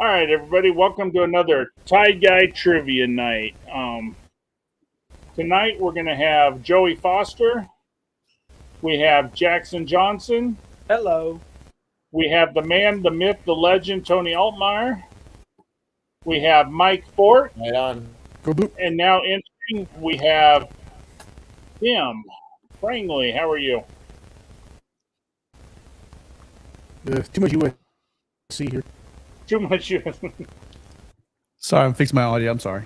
All right, everybody, welcome to another Tie Guy Trivia Night. Tonight we're going to have Joey Foster, we have Jackson Johnson, Hello. we have the man, the myth, the legend, Tony Altmeyer, we have Mike Fort, Right on. and now entering we have Tim Prangley. How are you? Too much USC here. Too much. Sorry, I'm fixing my audio. I'm sorry.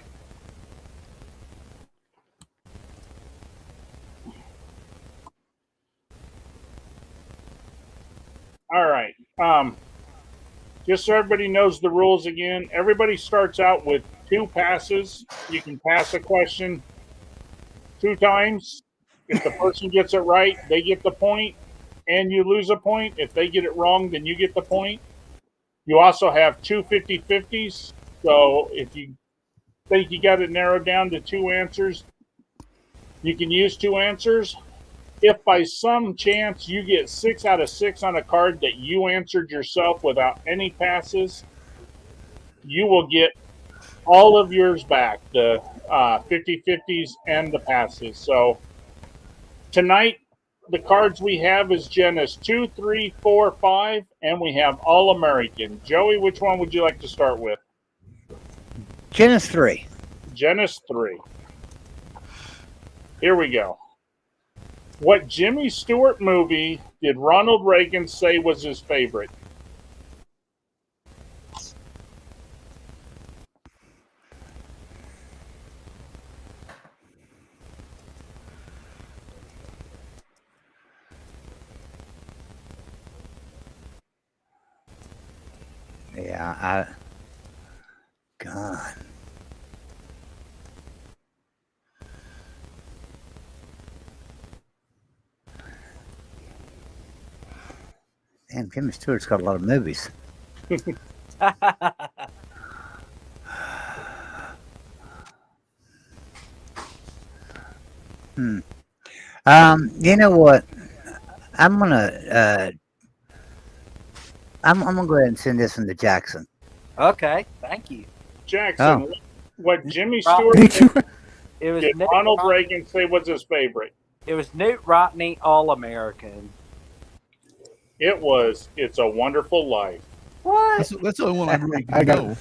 All right. Just so everybody knows the rules again, everybody starts out with 2 passes. You can pass a question 2 times. If the person gets it right, they get the point, and you lose a point. If they get it wrong, then you get the point. You also have 2 50-50s. So if you think you got it narrowed down to 2 answers, you can use 2 answers. If by some chance you get 6 out of 6 on a card that you answered yourself without any passes, you will get all of yours back, the 50-50s and the passes. So tonight, the cards we have is Genesis 2, 3, 4, 5, and we have All-American. Joey, which one would you like to start with? Genesis 3. Genesis 3. Here we go. What Jimmy Stewart movie did Ronald Reagan say was his favorite? Yeah, God. Damn, Jimmy Stewart's got a lot of movies. You know what? I'm gonna I'm gonna go ahead and send this one to Jackson. Okay, thank you. Jackson, what Jimmy Right. Stewart Thank you. It was did Newt Ronald Rot- Reagan say was his favorite? It was Newt Rodney, All American. It was It's a Wonderful Life. What? That's the only one I really I got know.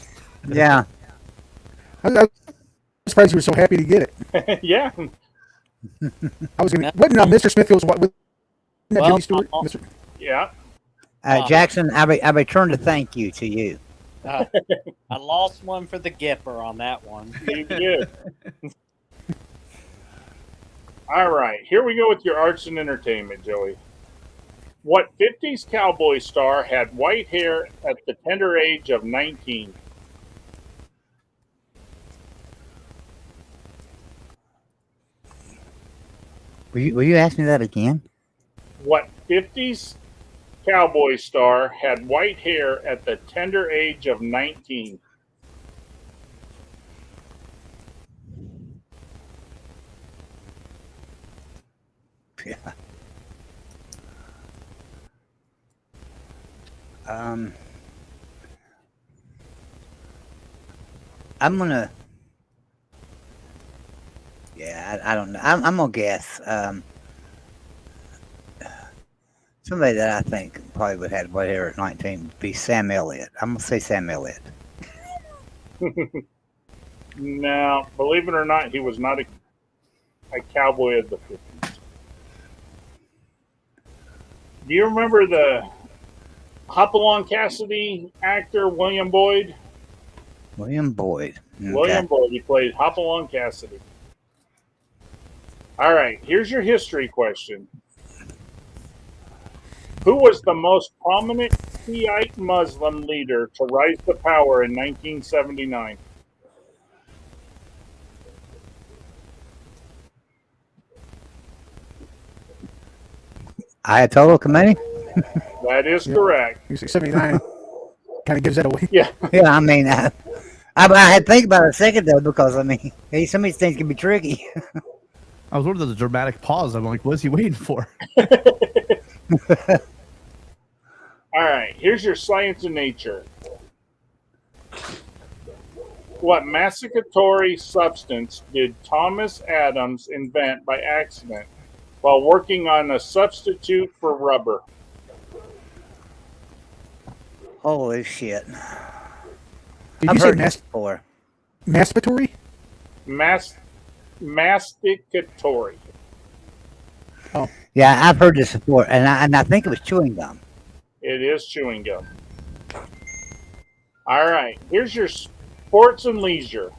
Yeah. I'm surprised you were so happy to get it. Yeah. I was going to. Wasn't Mr. Smithfield's what? Wasn't that Well, Jimmy Stewart? Mr. Yeah. Jackson, I return to thank you to you. I lost one for the Gipper on that one. You did. All right. Here we go with your arts and entertainment, Joey. What 50s cowboy star had white hair at the tender age of 19? Will you ask me that again? What 50s cowboy star had white hair at the tender age of 19? Yeah. I'm gonna. Yeah, I don't know. I'm gonna guess. Somebody that I think probably would have white hair at 19 would be Sam Elliott. I'm gonna say Sam Elliott. Now, believe it or not, he was not a cowboy of the 50s. Do you remember the Hopalong Cassidy actor William Boyd? William Boyd. Okay. William Boyd. He played Hopalong Cassidy. All right, here's your history question. Who was the most prominent Shiite Muslim leader to rise to power in 1979? Ayatollah Khomeini. That is Yeah. correct. You say 79. Kind of gives that away. Yeah. Yeah, I mean, I had to think about it a second though because I mean, hey, some of these things can be tricky. I was wondering the dramatic pause. I'm like, what's he waiting for? All right, here's your science and nature. What masturbatory substance did Thomas Adams invent by accident while working on a substitute for rubber? Holy shit! Did I've you say heard this before. masturbatory? Masticatory. Yeah, I've heard this before, and I think it was chewing gum. It is chewing gum. All right, here's your sports and leisure.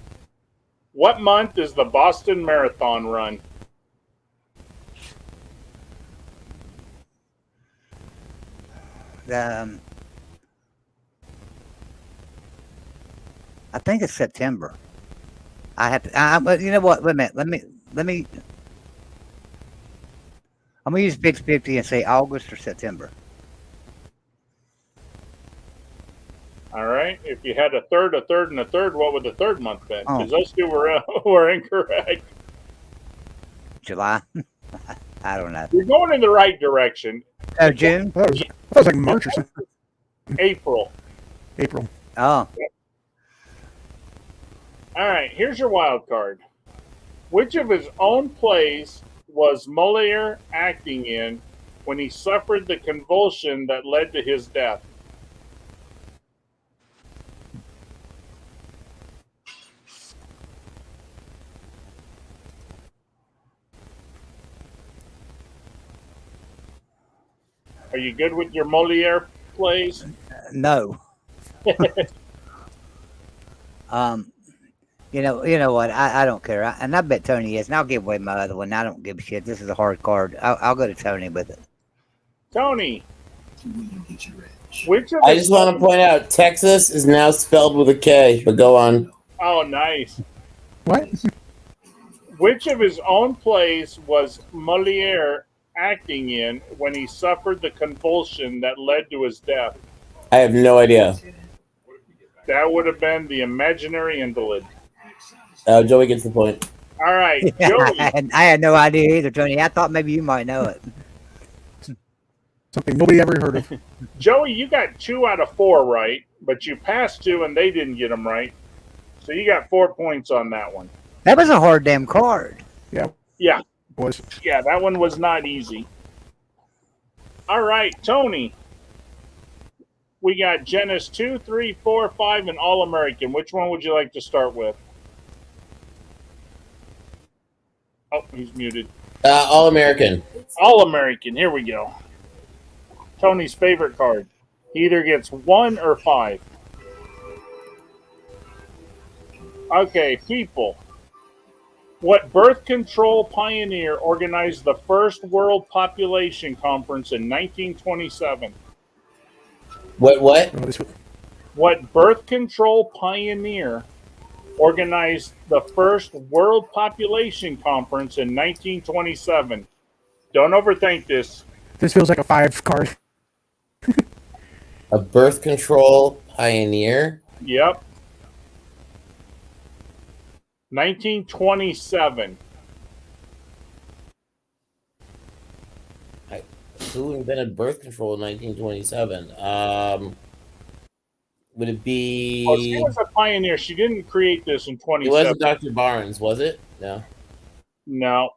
What month is the Boston Marathon run? I think it's September. I have to. But you know what? Wait a minute. Let me. I'm gonna use Big 50 and say August or September. All right. If you had a third, and a third, what would the third month be? Oh. Because those two were incorrect. July. I don't know. You're going in the right direction. Oh, June. I thought it was like March or something. April. April. Oh, All right. Here's your wild card. Which of his own plays was Moliere acting in when he suffered the convulsion that led to his death? Are you good with your Moliere plays? no. You know what? I don't care. And I bet Tony is, and I'll give away my other one. I don't give a shit. This is a hard card. I'll go to Tony with it. Tony, which of I his just want to point out Texas is now spelled with a K, but go on. Oh, nice. What? Which of his own plays was Moliere acting in when he suffered the convulsion that led to his death? I have no idea. That would have been The Imaginary Invalid. Joey gets the point. All right, I Joey. had no idea either, Tony. I thought maybe you might know it. Something nobody ever heard of. Joey, you got 2 out of 4 right, but you passed 2 and they didn't get them right. So you got 4 points on that one. That was a hard damn card. Yeah, Was yeah, that one was not easy. All right, Tony. We got Genesis 2, 3, 4, 5, and All American. Which one would you like to start with? Oh, he's muted. All American. All American. Here we go. Tony's favorite card. He either gets 1 or 5. Okay, people. What birth control pioneer organized the first World Population Conference in 1927? What? oh, this was, What birth control pioneer organized the first World Population Conference in 1927? Don't overthink this. this feels like a 5 card. A birth control pioneer? Yep. 1927. Who invented birth control in 1927? Would it be? Oh, she was a pioneer. She didn't create this in It 27. wasn't Dr. Barnes, was it? No. No.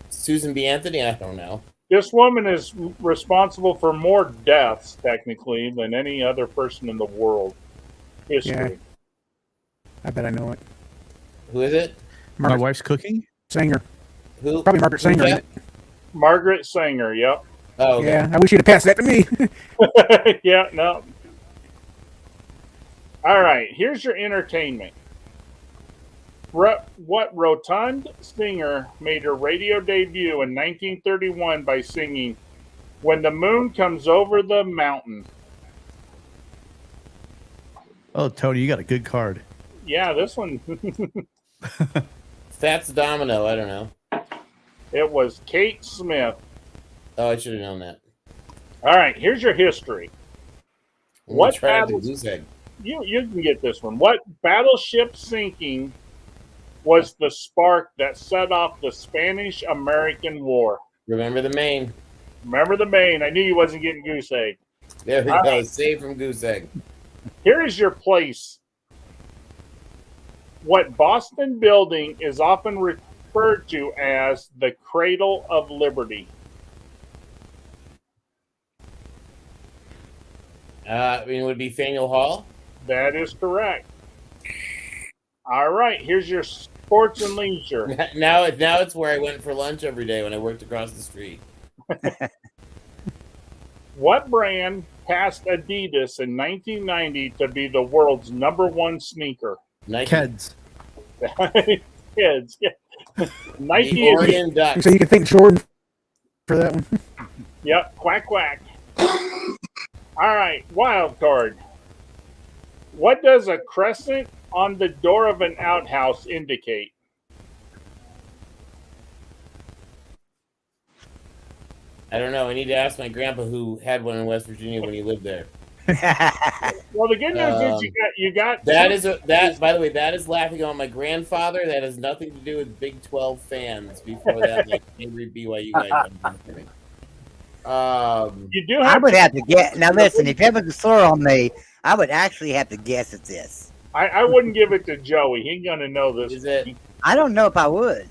Susan B. Anthony? I don't know. This woman is responsible for more deaths, technically, than any other person in the world. History. I bet I know it. Who is it? My Margaret wife's cooking. Sanger. Who? Probably Margaret Sanger. Yeah. Ain't it? Margaret Sanger, yep. Oh, okay. Yeah, I wish you'd have passed that to me. Yeah, no. All right, here's your entertainment. What rotund singer made her radio debut in 1931 by singing "When the Moon Comes Over the Mountain"? Oh, Tony, you got a good card. Yeah, this one. Fats Domino. I don't know. It was Kate Smith. Oh, I should have known that. All right, here's your history. What Try the battles- goose egg. You can get this one. What battleship sinking was the spark that set off the Spanish-American War? Remember the Maine. Remember the Maine. I knew you wasn't getting goose egg. There we All go. right. Save from goose egg. Here is your place. What Boston building is often referred to as the Cradle of Liberty? I mean, it would be Faneuil Hall. That is correct. All right, here's your sports and leisure. Now it's where I went for lunch every day when I worked across the street. What brand passed Adidas in 1990 to be the world's #1 sneaker? Nike. Keds. Kids. Yeah. Nike The is. Oregon Ducks. So you can thank Jordan for that one. Yep, quack quack. All right, wild card. What does a crescent on the door of an outhouse indicate? I don't know. I need to ask my grandpa who had one in West Virginia when he lived there. Well, the good news is you got That by the way, that is laughing on my grandfather. That has nothing to do with Big 12 fans. Before that, like every BYU guy. You do I have. would have to guess. Now listen, if you have a slur on me, I would actually have to guess at this. I wouldn't give it to Joey. He's gonna know this. Is it? I don't know if I would.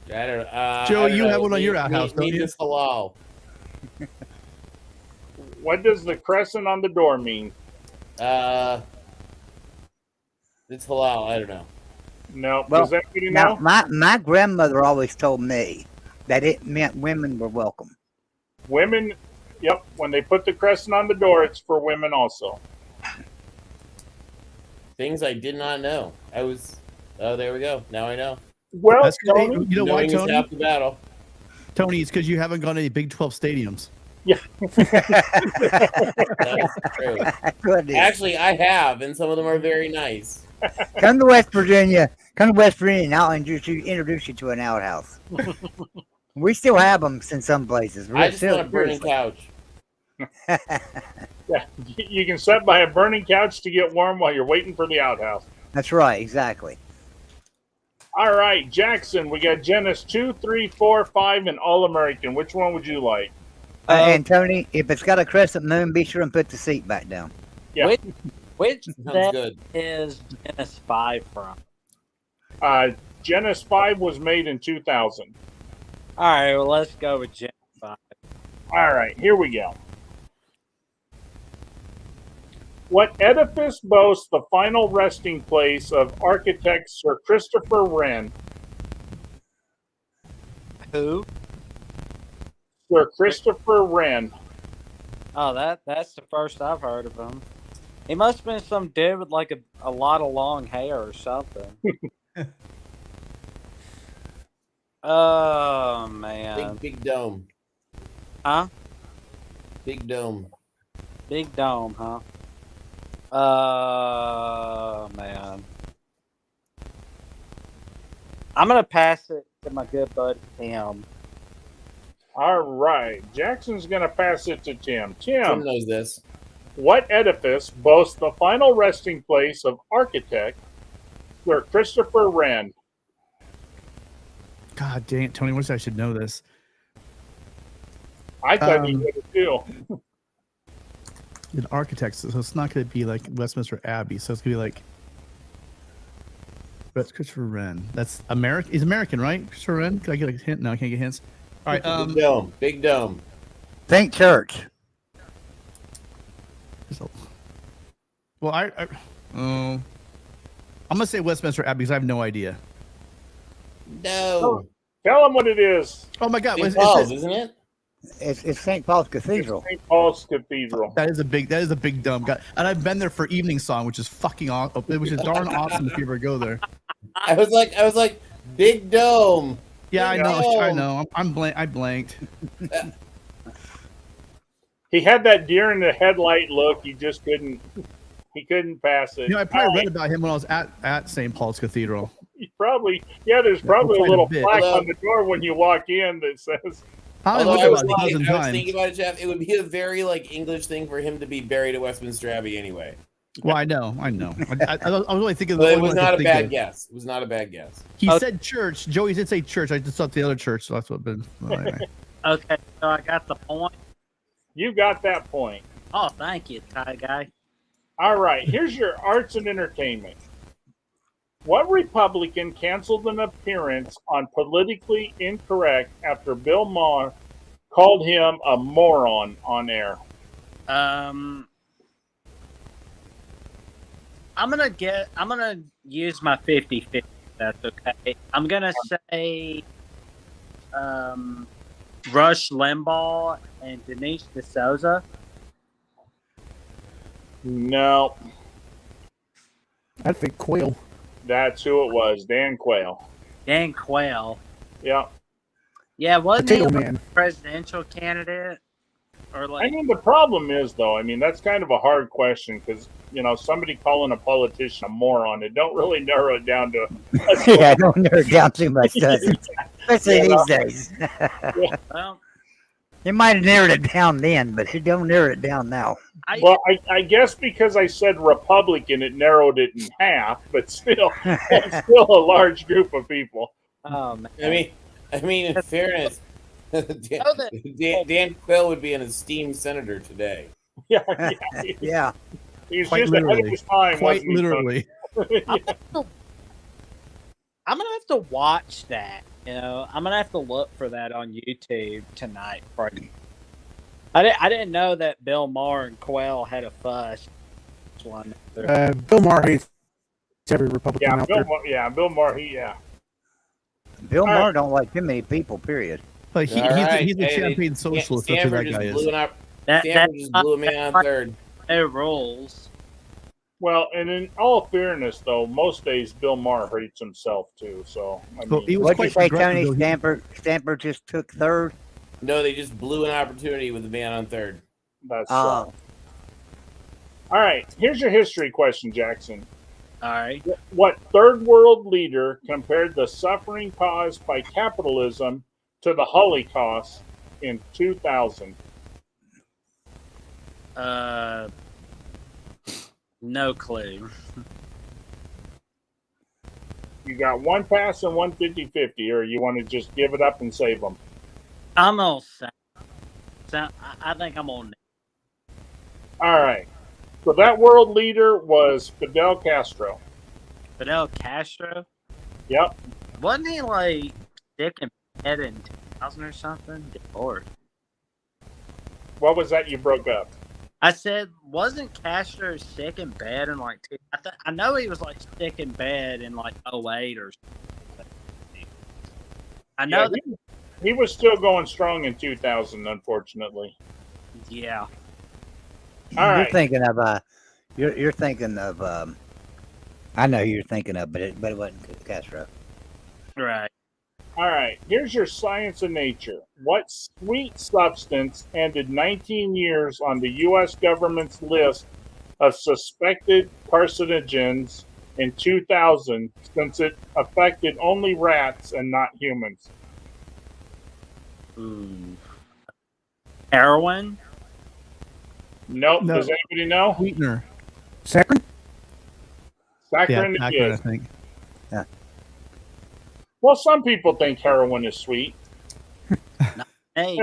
I don't know. Joe, I don't you know. have one on your outhouse, don't you? This halal. What does the crescent on the door mean? It's halal. I don't know. No. Well, Does anybody Now, know? my grandmother always told me that it meant women were welcome. Women. Yep. When they put the crescent on the door, it's for women also. Things I did not know. Oh, there we go. Now I know. Well, That's good. Tony, You know why, Knowing is Tony? half the battle. Tony, it's because you haven't gone to any Big 12 stadiums. That's true. Goodness. Actually, I have, and some of them are very nice. Come to West Virginia. Come to West Virginia, and I'll introduce you to an outhouse. We still have them in some places. I just want a burning Seriously. couch. yeah, you can sit by a burning couch to get warm while you're waiting for the outhouse. That's right, exactly. All right, Jackson, we got Genesis 2, 3, 4, 5, and All American. Which one would you like? And Tony, if it's got a crescent moon, be sure and put the seat back down. Yeah. Which Sounds set good. is Genesis 5 from? Genesis 5 was made in 2000. All right, well, let's go with Genesis 5. All right, here we go. What edifice boasts the final resting place of architect Sir Christopher Wren? Who? Sir Christopher Wren. Oh, that's the first I've heard of him. He must have been some dude with like a lot of long hair or something. Oh man. Big dome. Huh? Big dome. Big dome, huh? Man. I'm gonna pass it to my good buddy Tim. All right, Jackson's going to pass it to Tim. Tim Tim, knows this. what edifice boasts the final resting place of architect Sir Christopher Wren? God dang it, Tony, wish I should know this. I thought you would have too. An architect, so it's not going to be like Westminster Abbey, so it's going to be like that's Christopher Wren. That's American. He's American, right? Christopher Wren. Can I get a hint? No, I can't get hints. All right. Big dome. Big dome. Think church. Well, I'm gonna say Westminster Abbey because I have no idea. No. Tell him what it is. Oh my God! St. It's Paul's, isn't it? It's St. Paul's Cathedral. St. Paul's Cathedral. that is a big dumb guy, and I've been there for evening song, which is fucking awesome. Which is darn awesome if you ever go there. I was like, big dome. Yeah, Big I dome. know. I blanked. He had that deer in the headlight look. He just couldn't. He couldn't pass it. You know, I probably read about him when I was at St. Paul's Cathedral. He probably, yeah. There's probably a quite a little bit. plaque Although- on the door when you walk in that says, I Although looked I was, about a dozen thinking, I was times. thinking about it, Jeff. It would be a very English thing for him to be buried at Westminster Abbey anyway. Well, I know. I was really thinking. But it the was only one I not a could bad think of. guess. It was not a bad guess. He Okay. said church. Joey did say church. I just thought the other church, so that's what. But well, anyway. Okay, so I got the point. "You got that point." Oh, thank you, Ty guy. All right, here's your arts and entertainment. What Republican canceled an appearance on Politically Incorrect after Bill Maher called him a moron on air? I'm gonna use my 50-50. That's okay. I'm gonna say Rush Limbaugh and Denise D'Souza. No, I think Quail. that's who it was. Dan Quayle. Dan Quayle. Yeah. Yeah, wasn't Potato he a Man. presidential candidate? Or I like mean, the problem is, though, I mean, that's kind of a hard question because, somebody calling a politician a moron, it don't really narrow it down to. Yeah, don't narrow it down too much, does it? Especially Yeah. these days. well, You might have narrowed it down then, but you don't narrow it down now. Well, I guess because I said Republican, it narrowed it in half, but still, it's still a large group of people. oh man. I mean, in fairness, Dan, Oh, that- Dan Quayle would be an esteemed senator today. Yeah, Yeah. he's Quite just ahead of literally. his time. Quite wasn't he, Tony? literally. I'm gonna have to watch that. I'm gonna have to look for that on YouTube tonight. I didn't know that Bill Maher and Quayle had a fuss. One. Bill Maher hates every Republican Yeah, out Bill. there. Bill Maher. Yeah. Bill All Maher right. don't like too many people, period. Like All right. he's a Hey, champagne socialist. That's who Stanford that just guy is. blew up. That Stanford just blew a man on third. no rules. Well, and in all fairness, though, most days Bill Maher hates himself too. So I So mean, he was What'd you quite say, progressive, Tony? though. Stanford just took third. No, they just blew an opportunity with a man on third. that's Oh, all right. Here's your history question, Jackson. All right. What third world leader compared the suffering caused by capitalism to the Holocaust in 2000? No clue. You got one pass and one 50-50, or you want to just give it up and save them? I'm gonna say. I think I'm on. All right. So that world leader was Fidel Castro. Fidel Castro. Yep. Wasn't he like sick in bed in 2000 or something? Or What was that you broke up? I said, wasn't Castro sick in bed in like I know he was like sick in bed in like 08 or something. I know Yeah, he was still going strong in 2000, unfortunately. yeah. All you're right. thinking of you're thinking of I know who you're thinking of, but it wasn't Castro. Right. All right. Here's your science of nature. What sweet substance ended 19 years on the U.S. government's list of suspected carcinogens in 2000 since it affected only rats and not humans? Ooh. Heroin. Nope. No. Does anybody know? Sweetener. Saccharin? Yeah, Saccharin it Packard, I is. think. Well, some people think heroin is sweet. Hey,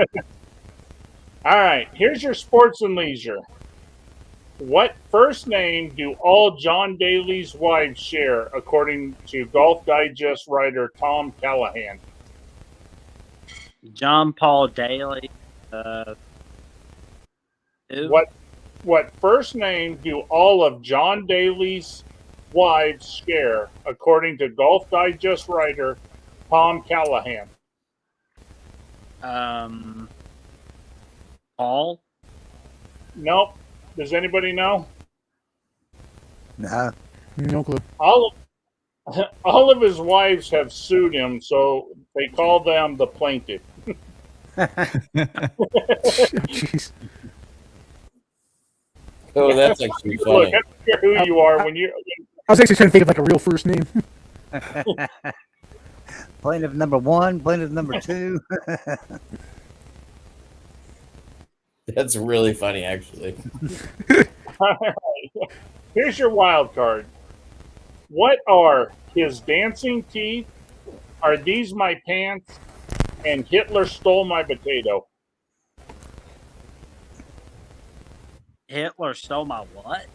All right, here's your sports and leisure. What first name do all John Daly's wives share, according to Golf Digest writer Tom Callahan? John Paul Daly. Who? What first name do all of John Daly's wives share, according to Golf Digest writer Tom Callahan? Paul. Nope. Does anybody know? No. No clue. All of his wives have sued him, so they call them the plaintiff. Jeez. Oh, that's actually Look, funny. I don't care who you are when you. I was actually trying to think of like a real first name. Plaintiff number 1, plaintiff number 2. That's really funny, actually. Here's your wild card. What are his dancing teeth? Are these my pants? And Hitler stole my potato. Hitler stole my what?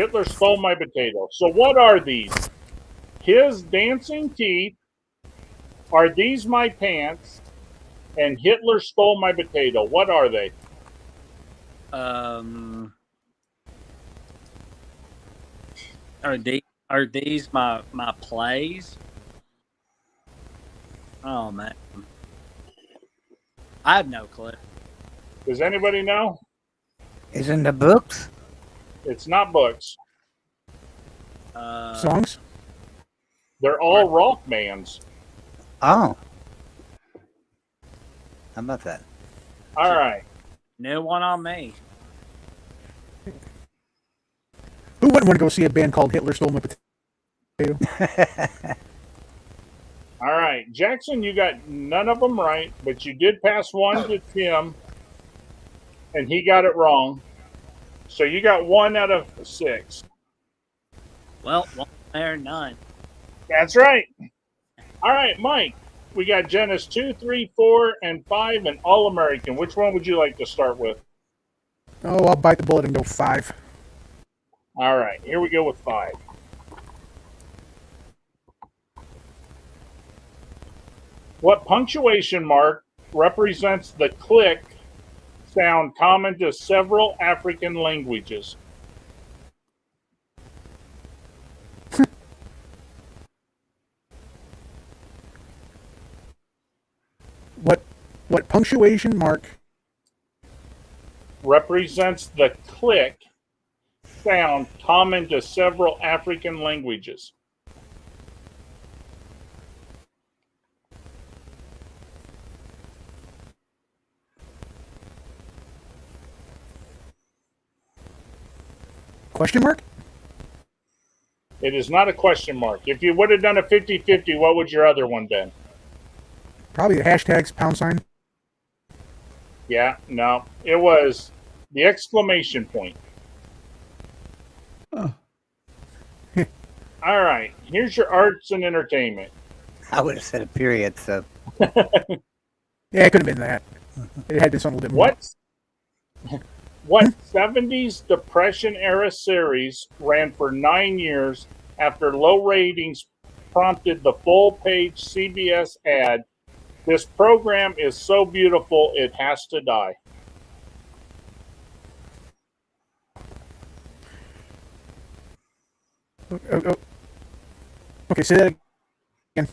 Hitler stole my potato. So what are these? His dancing teeth, are these my pants, and Hitler stole my potato. What are they? Are these my plays? Oh man, I have no clue. Does anybody know? Is in the books? It's not books. Songs? They're all rock bands. Oh. How about that? All right. New one on me. Who wouldn't want to go see a band called Hitler Stole My Potato? All right. Jackson, you got none of them right, but you did pass one to Tim, and he got it wrong. So you got 1 out of 6. Well, one there, none. That's right. All right, Mike. We got Genesis 2, 3, 4, and 5, and All American. Which one would you like to start with? Oh, I'll bite the bullet and go 5. All right, here we go with 5. What punctuation mark represents the click sound common to several African languages? What punctuation mark? Represents the click sound common to several African languages. Question mark? It is not a question mark. If you would have done a 50-50, what would your other one been? Probably the hashtags #. Yeah, no. It was the exclamation point. Oh. All right. Here's your arts and entertainment. I would have said a period, so. Yeah, it could have been that. It had been something a little bit more. What 70s Depression era series ran for 9 years after low ratings prompted the full page CBS ad, "This program is so beautiful it has to die"? Okay, say that again.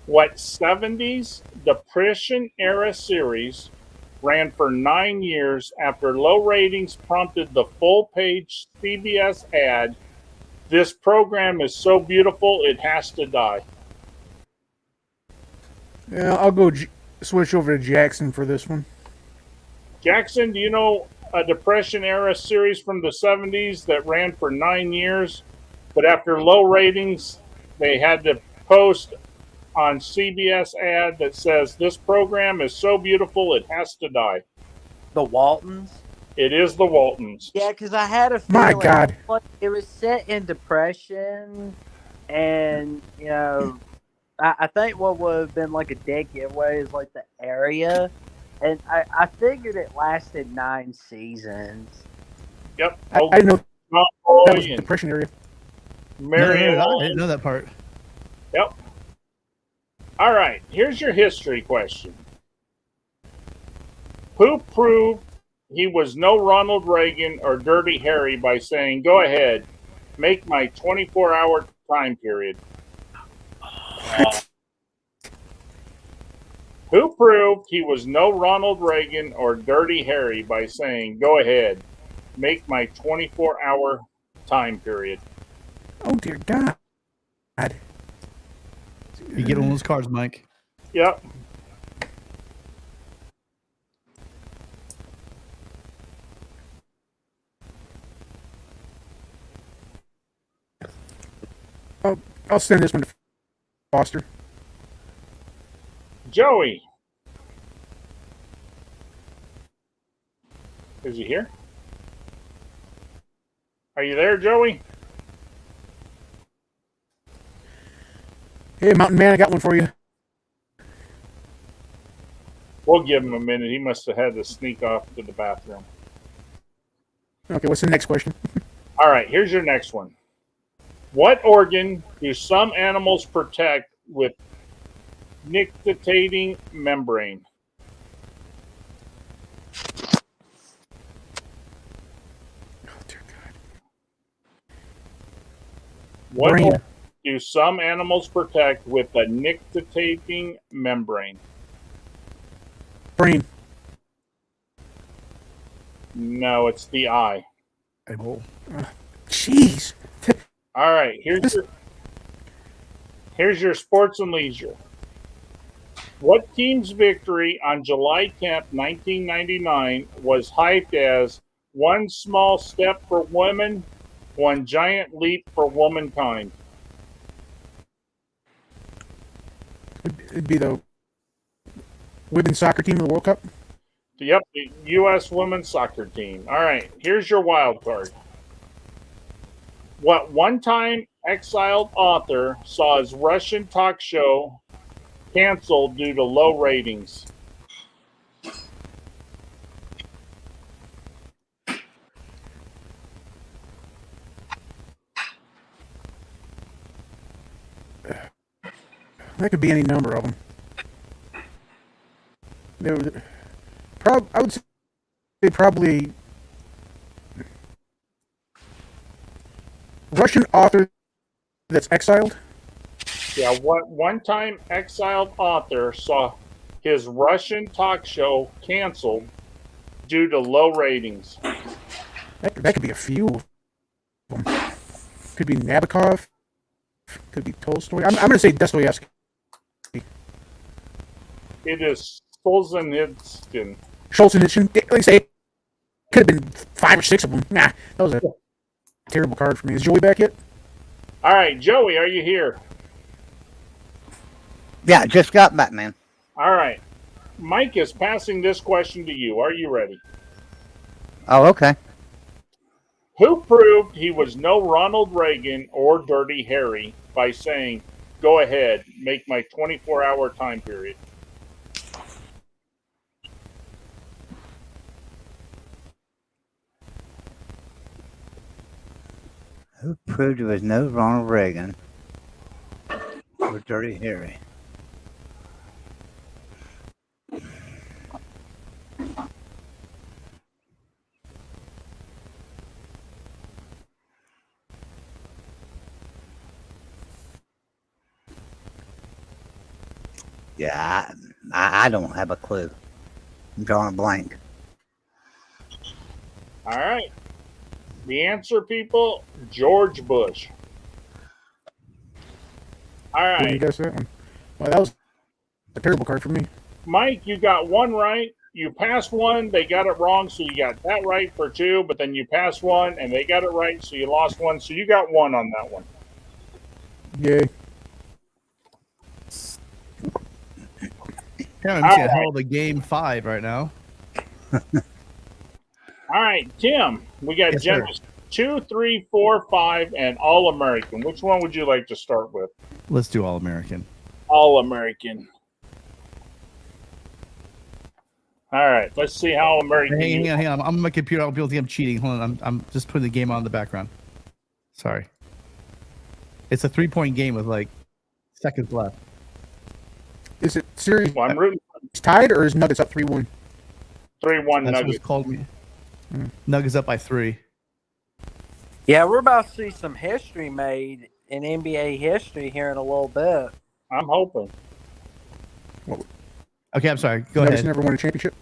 What 70s Depression era series ran for 9 years after low ratings prompted the full page CBS ad, "This program is so beautiful it has to die"? Yeah, I'll go switch over to Jackson for this one. Jackson, do you know a Depression era series from the 70s that ran for 9 years, but after low ratings, they had to post on CBS ad that says, "This program is so beautiful it has to die"? The Waltons. It is the Waltons. Yeah, because I had a My feeling God. like, it was set in Depression, and I think what would have been like a dead giveaway is like the area, and I figured it lasted 9 seasons. Yep. I didn't know that was Boy and Depression area. Marion I Walton. didn't know that part. Yep. All right, here's your history question. Who proved he was no Ronald Reagan or Dirty Harry by saying, "Go ahead, make my 24-hour time period"? Who proved he was no Ronald Reagan or Dirty Harry by saying, "Go ahead, make my 24-hour time period"? Oh, dear God. You get one of those cards, Mike. Yep. I'll send this one to Foster. Joey. Is he here? Are you there, Joey? Hey, Mountain Man, I got one for you. We'll give him a minute. He must have had to sneak off to the bathroom. Okay, what's the next question? All right, here's your next one. What organ do some animals protect with nictitating membrane? Oh, dear God. What Brain. organ do some animals protect with a nictitating membrane? Brain. No, it's the eye. Oh. Jeez. All right, here's your sports and leisure. What team's victory on July 10th, 1999 was hyped as one small step for women, one giant leap for womankind? It'd be the women's soccer team of the World Cup. Yep, the U.S. women's soccer team. All right, here's your wild card. What one-time exiled author saw his Russian talk show canceled due to low ratings? That could be any number of them. I would say probably Russian author that's exiled. Yeah, what one-time exiled author saw his Russian talk show canceled due to low ratings? That could be a few of them. Could be Nabokov. Could be Tolstoy. I'm going to say Dostoevsky. It is Solzhenitsyn. Solzhenitsyn. Like I say, it could have been 5 or 6 of them. Nah, that was a terrible card for me. Is Joey back yet? All right, Joey, are you here? Yeah, just got back, man. All right. Mike is passing this question to you. Are you ready? Oh, okay. Who proved he was no Ronald Reagan or Dirty Harry by saying, "Go ahead, make my 24-hour time period"? Who proved there was no Ronald Reagan or Dirty Harry? Yeah, I don't have a clue. I'm drawing a blank. All right. The answer, people, George Bush. All Did you right. guess that one? Well, that was a terrible card for me. Mike, you got one right. You passed one. They got it wrong, so you got that right for 2. But then you passed one, and they got it right, so you lost 1. So you got 1 on that one. Yay. Yeah, I'm seeing a hell of a game 5 right now. All right, Tim, we got Yes, sir. Genesis 2, 3, 4, 5, and All American. Which one would you like to start with? Let's do All American. All American. All right, let's see how American. Hang on. I'm on my computer. I don't be able to think I'm cheating. Hold on. I'm just putting the game on in the background. Sorry. It's a 3-point game with like seconds left. Is it series Well, I'm rooting tied or is Nuggets up 3-1? 3-1 That's what Nuggets. it's called me. Nuggets up by 3. Yeah, we're about to see some history made in NBA history here in a little bit. I'm hoping. Okay, I'm sorry. Go Nuggets ahead. never won a championship.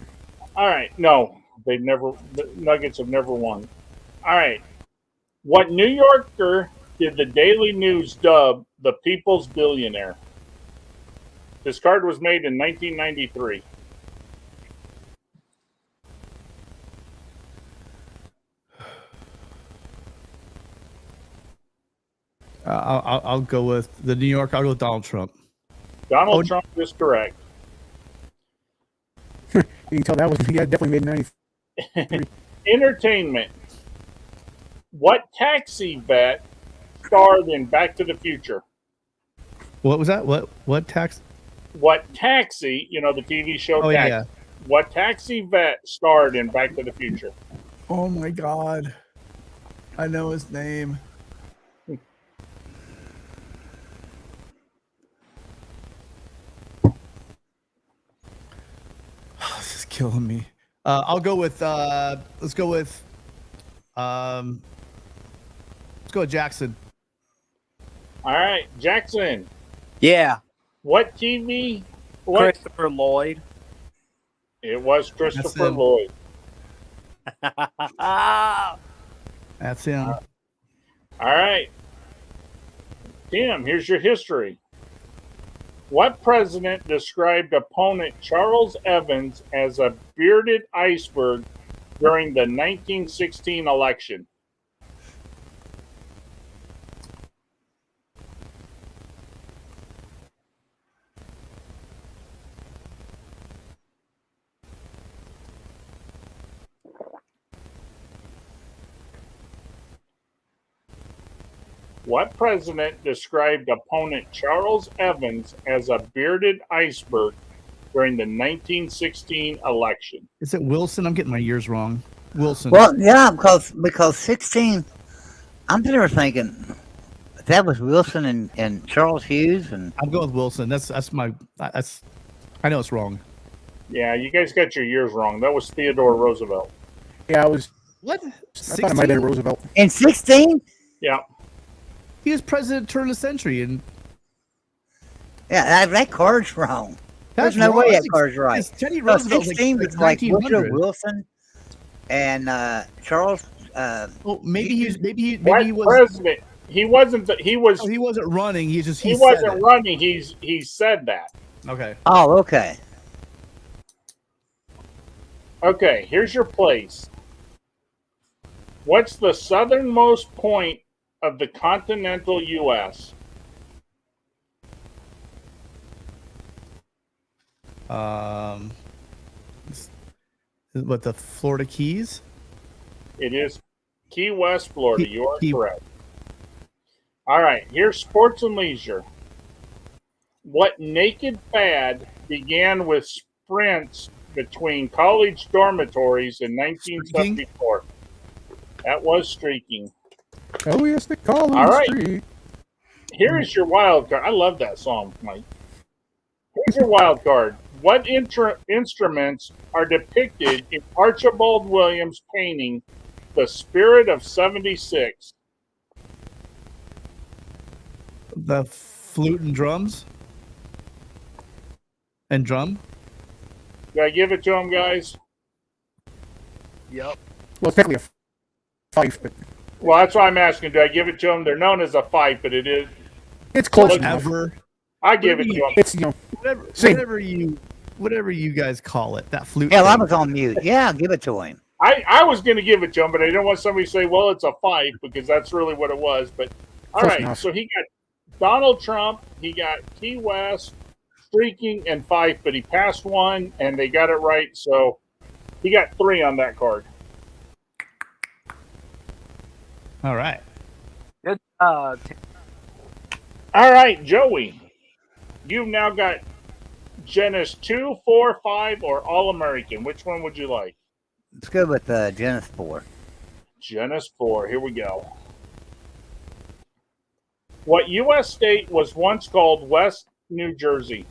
All right, no, they've never. The Nuggets have never won. All right, what New Yorker did the Daily News dub the People's Billionaire? This card was made in 1993. I'll go with the New York. I'll go with Donald Trump. Donald Trump is correct. You can tell that was definitely made in 93. Entertainment. What taxi vet starred in Back to the Future? What was that? What tax? What taxi, the TV show Oh Taxi. yeah. What taxi vet starred in Back to the Future? Oh my God. I know his name. This is killing me. I'll go with. Let's go with. Let's go with Jackson. All right, Jackson. Yeah, What TV? What? Christopher Lloyd. It was Christopher him. Lloyd. That's him. All right. Tim, here's your history. What president described opponent Charles Evans as a bearded iceberg during the 1916 election? What president described opponent Charles Evans as a bearded iceberg during the 1916 election? Is it Wilson? I'm getting my years wrong. Wilson. Well, yeah, because 16. I'm there thinking that was Wilson and Charles Hughes and I'm going with Wilson. That's my. That's. I know it's wrong. Yeah, you guys got your years wrong. That was Theodore Roosevelt. Yeah, I was. What? I thought it might have been Roosevelt. in 16. Yeah. He was president turn of the century, and Yeah, that card's wrong. There's that's no wrong. way that That's- card's right. it's Teddy So Roosevelt, 16 like was like Woodrow 1900. Wilson and Charles. Oh, maybe he was. Maybe What he was. president? He wasn't. He was. Oh, he wasn't running. He just. He said wasn't it. running. He said that. Okay. Oh, okay. Okay, here's your place. What's the southernmost point of the continental U.S.? What, the Florida Keys? It is Key West, Florida. You are Key- correct. All right, here's sports and leisure. What naked fad began with sprints between college dormitories in 1974? That was streaking. Oh yes, they call him All the right. street. Here is your wild card. I love that song, Mike. Here's your wild card. What instruments are depicted in Archibald Williams' painting, The Spirit of 76? The flute and drums? And drum? Did I give it to him, guys? Yep. Well, it's technically a fife, but Well, that's why I'm asking. Do I give it to them? They're known as a fife, but it is. it's close enough. Whatever. I give it to them. It's Same. Whatever you guys call it. That flute. Hell, I thing. was on mute. Yeah, give it to him. I was going to give it to him, but I didn't want somebody to say, well, it's a fife, because that's really what it was. But all Close right, enough. so he got Donald Trump, he got Key West, streaking, and fife, but he passed one, and they got it right. So he got 3 on that card. All right. Good. All right, Joey, you've now got Genesis 2, 4, 5, or All American. Which one would you like? Let's go with Genesis 4. Genesis 4. Here we go. What U.S. state was once called West New Jersey?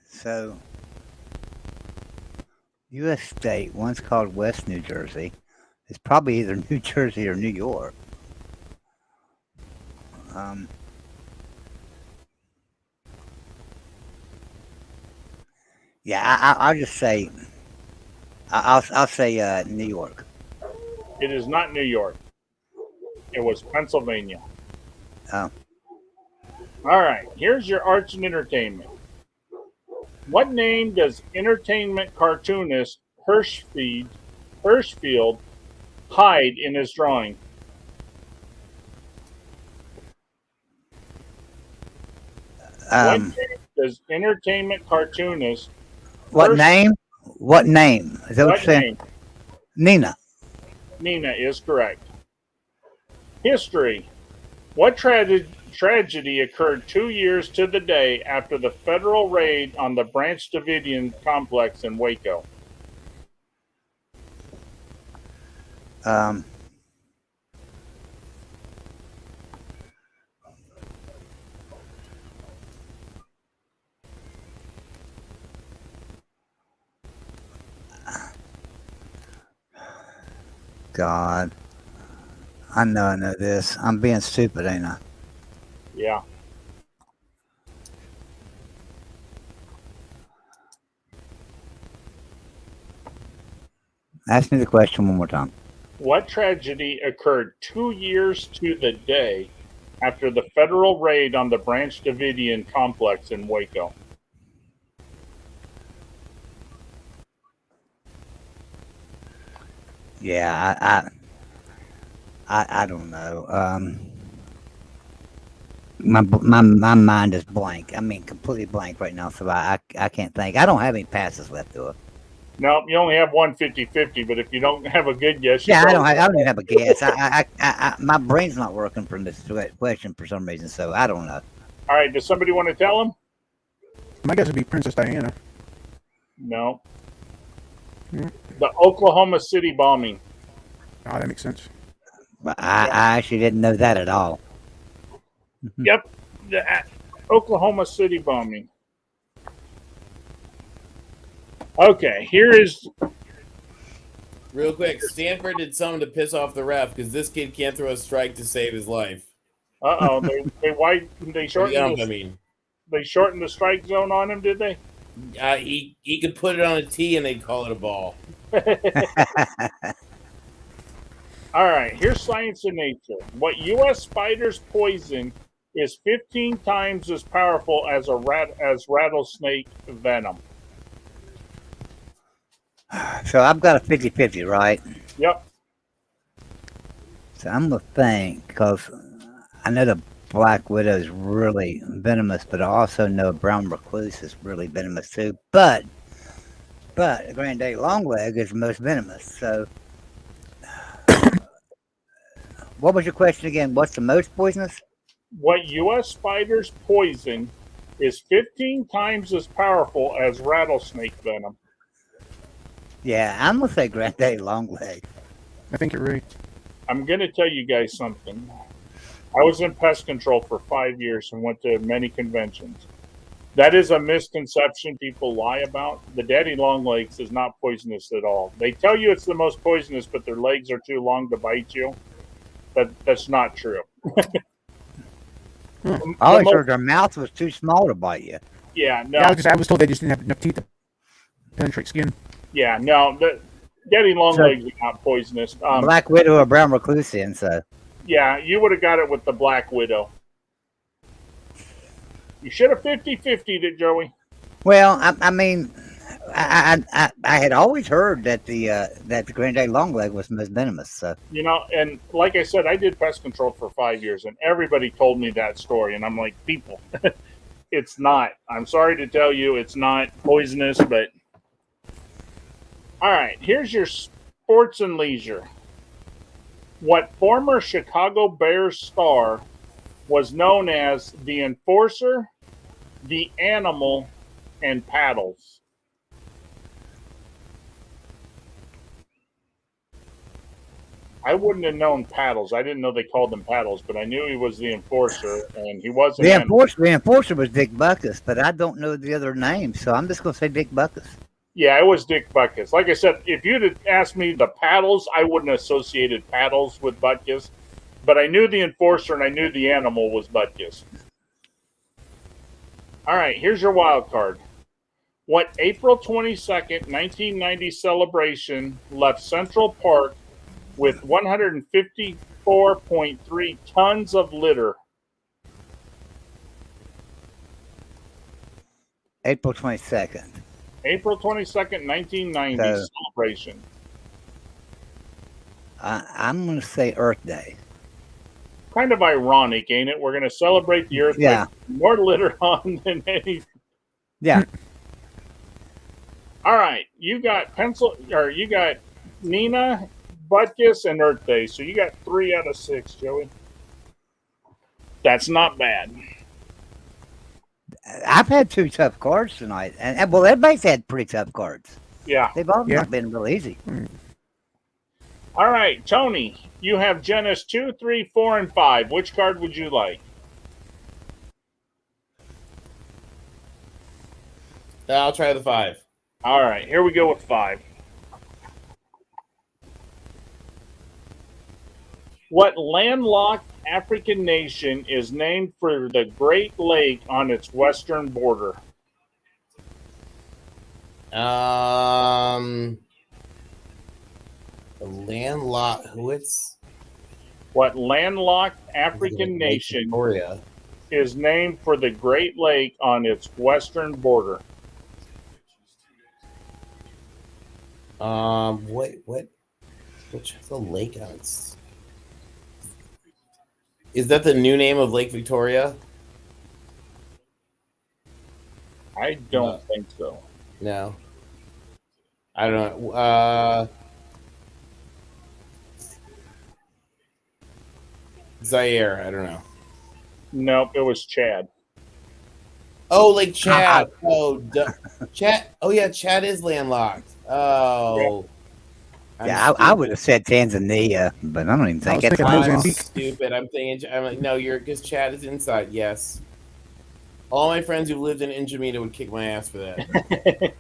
So, U.S. state, once called West New Jersey, is probably either New Jersey or New York. Yeah, I'll just say, I'll say New York. It is not New York. It was Pennsylvania. Oh. All right, here's your arts and entertainment. What name does entertainment cartoonist Hirschfield hide in his drawing? What name does entertainment cartoonist What Hirsch- name? What name? Is that what what you're saying? name? Nina. Nina is correct. History. What tragedy occurred 2 years to the day after the federal raid on the Branch Davidian complex in Waco? Um, God, I know this. I'm being stupid, ain't I? Yeah. Ask me the question one more time. What tragedy occurred 2 years to the day after the federal raid on the Branch Davidian complex in Waco? Yeah, I don't know. My mind is blank. I mean, completely blank right now. So I can't think. I don't have any passes left to it. No, you only have one 50-50, but if you don't have a good guess, you Yeah, probably I don't even have a guess. My brain's not working for this question for some reason. So I don't know. All right, does somebody want to tell him? My guess would be Princess Diana. No. Hmm. The Oklahoma City bombing. Oh, that makes sense. But I actually didn't know that at all. Yep, the Oklahoma City bombing. Okay, here is Real quick, Stanford did something to piss off the ref because this kid can't throw a strike to save his life. they shortened the strike zone on him, did they? He could put it on a tee and they'd call it a ball. All right, here's science and nature. What U.S. spider's poison is 15 times as powerful as rattlesnake venom? So I've got a 50-50, right? Yep. So I'm gonna think because I know the Black Widow is really venomous, but I also know brown recluse is really venomous too. But Granddaddy Longleg is the most venomous. So, what was your question again? What's the most poisonous? What U.S. spider's poison is 15 times as powerful as rattlesnake venom? Yeah, I'm gonna say Granddaddy Longleg. I think you're right. I'm going to tell you guys something. I was in pest control for 5 years and went to many conventions. That is a misconception people lie about. The daddy longlegs is not poisonous at all. They tell you it's the most poisonous, but their legs are too long to bite you. That's not true. I always heard their mouth was too small to bite you. Yeah, no. Yeah, I was told they just didn't have enough teeth to penetrate skin. Yeah, no. The daddy longlegs are not poisonous. Black Widow or brown recluse, then, so. Yeah, you would have got it with the Black Widow. You should have 50-50'd it, Joey. Well, I mean, I had always heard that the Granddaddy Longleg was most venomous. So You know, and like I said, I did pest control for 5 years, and everybody told me that story, and I'm like, people, it's not. I'm sorry to tell you, it's not poisonous, but all right. Here's your sports and leisure. What former Chicago Bears star was known as the Enforcer, the Animal, and Paddles? I wouldn't have known Paddles. I didn't know they called him Paddles, but I knew he was the Enforcer, and he was an animal. the enforcer was Dick Buckus, but I don't know the other name, so I'm just gonna say Dick Buckus. Yeah, it was Dick Butkus. Like I said, if you'd have asked me the Paddles, I wouldn't have associated Paddles with Butkus, but I knew the Enforcer and I knew the Animal was Butkus. All right, here's your wild card. What April 22nd, 1990 celebration left Central Park with 154.3 tons of litter? April 22nd. April 22nd, 1990 So- celebration. I'm gonna say Earth Day. Kind of ironic, ain't it? We're going to celebrate the Earth Yeah. with more litter on than any. Yeah. All right, you got Nina, Butkus, and Earth Day. So you got 3 out of 6, Joey. That's not bad. I've had 2 tough cards tonight, and well, everybody's had pretty tough cards. Yeah. They've all Yeah. not been real easy. All right, Tony, you have Genesis 2, 3, 4, and 5. Which card would you like? I'll try the 5. All right, here we go with 5. What landlocked African nation is named for the Great Lake on its western border? The landlocked. What's What landlocked African Lake nation Victoria. is named for the Great Lake on its western border? Which the lake on its? Is that the new name of Lake Victoria? I don't think so. No. I don't know. Zaire. I don't know. Nope, it was Chad. Oh, Lake Chad. Chad. Oh yeah, Chad is landlocked. Oh. I'm I would have said Tanzania, but I don't even think was it's thinking I'm Mozambique. stupid. I'm thinking. I'm like, no, you're because Chad is inside. Yes. All my friends who lived in N'Djamena would kick my ass for that.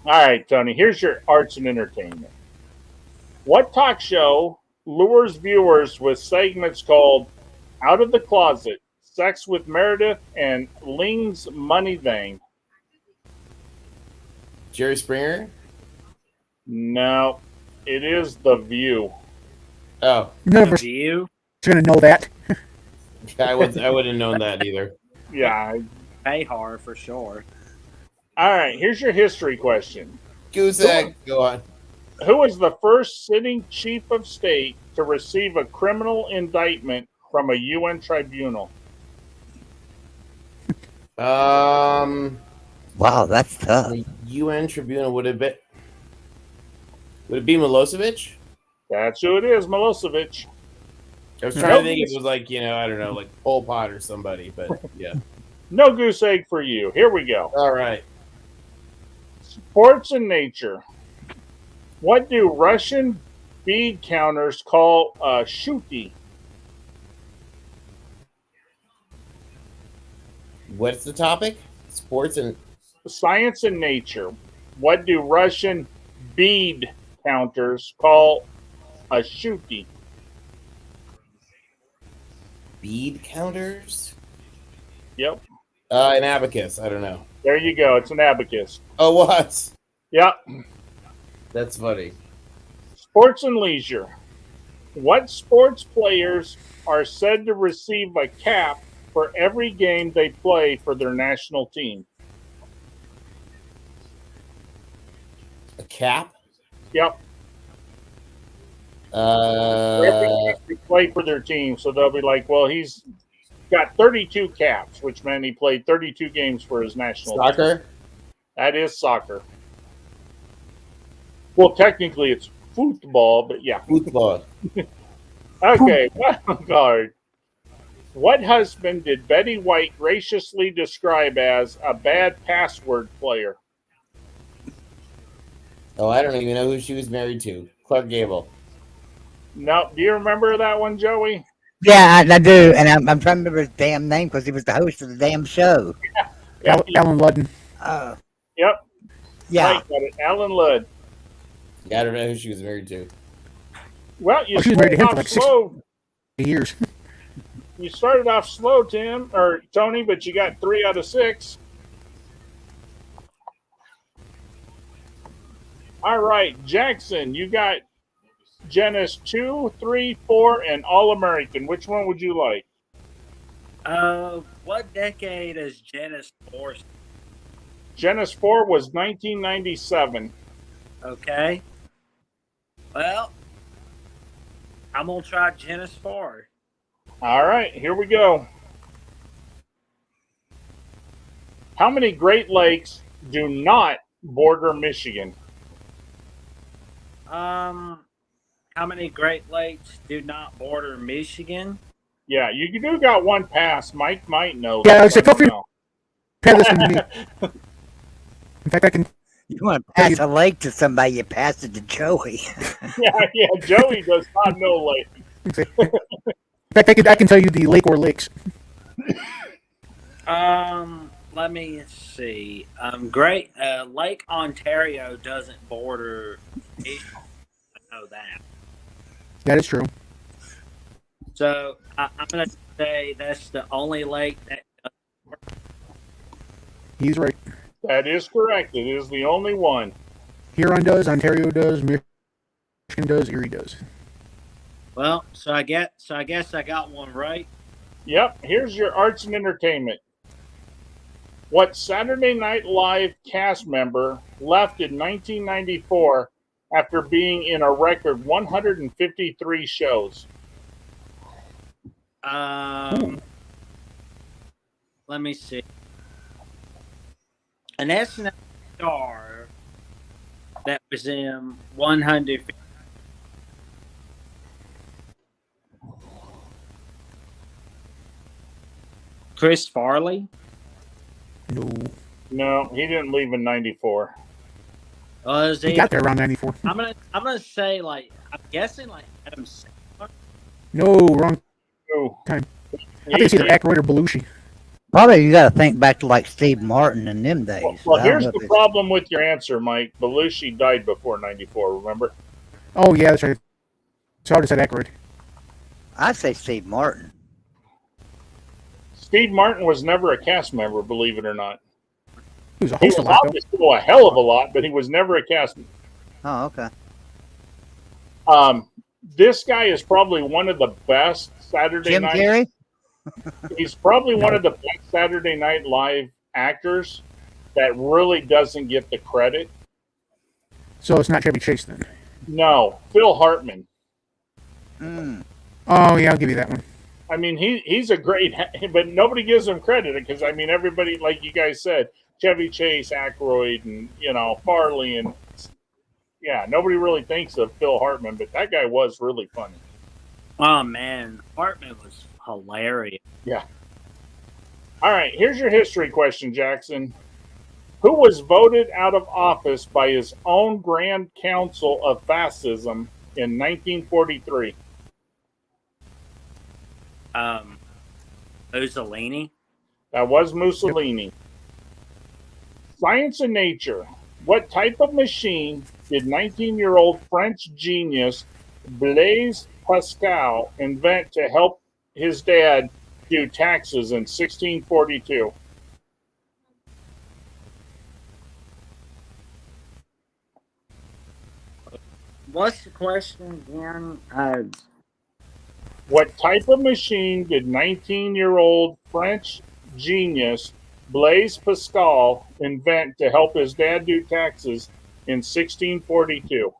All right, Tony, here's your arts and entertainment. What talk show lures viewers with segments called Out of the Closet, Sex with Meredith, and Ling's Money Thing? Jerry Springer. No, it is The View. Oh, Never View. gonna know that. I wouldn't have known that either. Yeah. Behar for sure. All right, here's your history question. Goose egg. Go on. Who was the first sitting chief of state to receive a criminal indictment from a UN tribunal? Wow, that's tough. The UN tribunal would it be Milosevic? That's who it is, Milosevic. I was trying to think if it was like, I don't know, like Pol Pot or somebody, but yeah. No goose egg for you. Here we go. All right. Sports and nature. What do Russian bead counters call a shuti? What's the topic? Sports and Science and nature. What do Russian bead counters call a shuti? bead counters? Yep. An abacus. I don't know. There you go. It's an abacus. Oh, what? Yep. That's funny. Sports and leisure. What sports players are said to receive a cap for every game they play for their national team? A cap? Yep. Uh, Every game they play for their team, so they'll be like, well, he's got 32 caps, which meant he played 32 games for his national team. soccer? That is soccer. Well, technically it's football, but yeah. Football. Okay, wild card. What husband did Betty White graciously describe as a bad password player? Oh, I don't even know who she was married to. Clark Gable. No, do you remember that one, Joey? Yeah, I do, and I'm trying to remember his damn name because he was the host of the damn show. Alan Ludden. Yep. Yeah, Right, got it. Alan Ludd. Yeah, I don't know who she was married to. Well, you Oh, she was married started to him for off like 6 slow. years. You started off slow, Tim or Tony, but you got 3 out of 6. All right, Jackson, you got Genesis 2, 3, 4, and All American. Which one would you like? What decade is Genesis 4? Genesis 4 was 1997. Okay. Well, I'm gonna try Genesis 4. All right, here we go. How many Great Lakes do not border Michigan? How many Great Lakes do not border Michigan? Yeah, you do got one pass. Mike might know. Yeah, I this, said, don't feel free know. Pass this to me. In fact, I can. You want to pass a lake to somebody, you pass it to Joey. Yeah, Joey does not know lake. In fact, I can tell you the lake or lakes. Let me see. Great. Lake Ontario doesn't border. I know that. That is true. So I'm gonna say that's the only lake that. He's right. That is correct. It is the only one. Huron does, Ontario does, Michigan does, Erie does. Well, so I guess I got one right. Yep. Here's your arts and entertainment. What Saturday Night Live cast member left in 1994 after being in a record 153 shows? Let me see. An SNL star that was in 100. Chris Farley. No. No, he didn't leave in 94. Was He he? got there around 94. I'm gonna say like I'm guessing like Adam Sandler. No, wrong Oh, time. I think it's either Aykroyd or Belushi. Probably you got to think back to like Steve Martin in them days. Well, I don't here's know if the it's- problem with your answer, Mike. Belushi died before 94, remember? Oh, yeah, that's right. So I would have said Aykroyd. I'd say Steve Martin. Steve Martin was never a cast member, believe it or not. He was a He host a was lot, though. obviously a hell of a lot, but he was never a cast member. Oh, okay. This guy is probably one of the best Saturday Jim night. Carrey? He's probably one of the best Saturday Night Live actors that really doesn't get the credit. So it's not Chevy Chase then. No, Phil Hartman. Mm. Oh, yeah, I'll give you that one. I mean, he's a great, but nobody gives him credit because I mean, everybody, like you guys said, Chevy Chase, Aykroyd, and Farley, and yeah, nobody really thinks of Phil Hartman, but that guy was really funny. Oh man, Hartman was hilarious. All right, here's your history question, Jackson. Who was voted out of office by his own Grand Council of Fascism in 1943? Mussolini. That was Mussolini. Science and nature. What type of machine did 19-year-old French genius Blaise Pascal invent to help his dad do taxes in 1642? What's the question again? What type of machine did 19-year-old French genius Blaise Pascal invent to help his dad do taxes in 1642?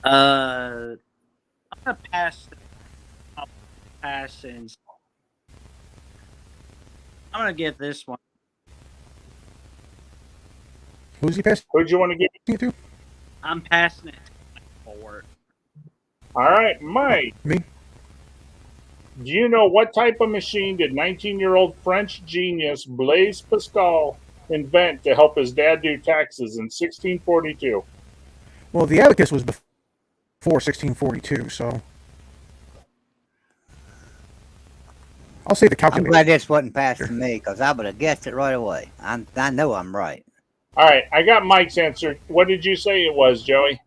I'm gonna pass. I'll pass and I'm gonna get this one. Who's he passing Who'd you want to give it? it to? I'm passing it forward. All right, Mike. Me? Do you know what type of machine did 19-year-old French genius Blaise Pascal invent to help his dad do taxes in 1642? Well, the abacus was before 1642, so I'll say the I'm calculator. glad this wasn't passed to me because I would have guessed it right away. I know I'm right. All right, I got Mike's answer. What did you say it was, Joey?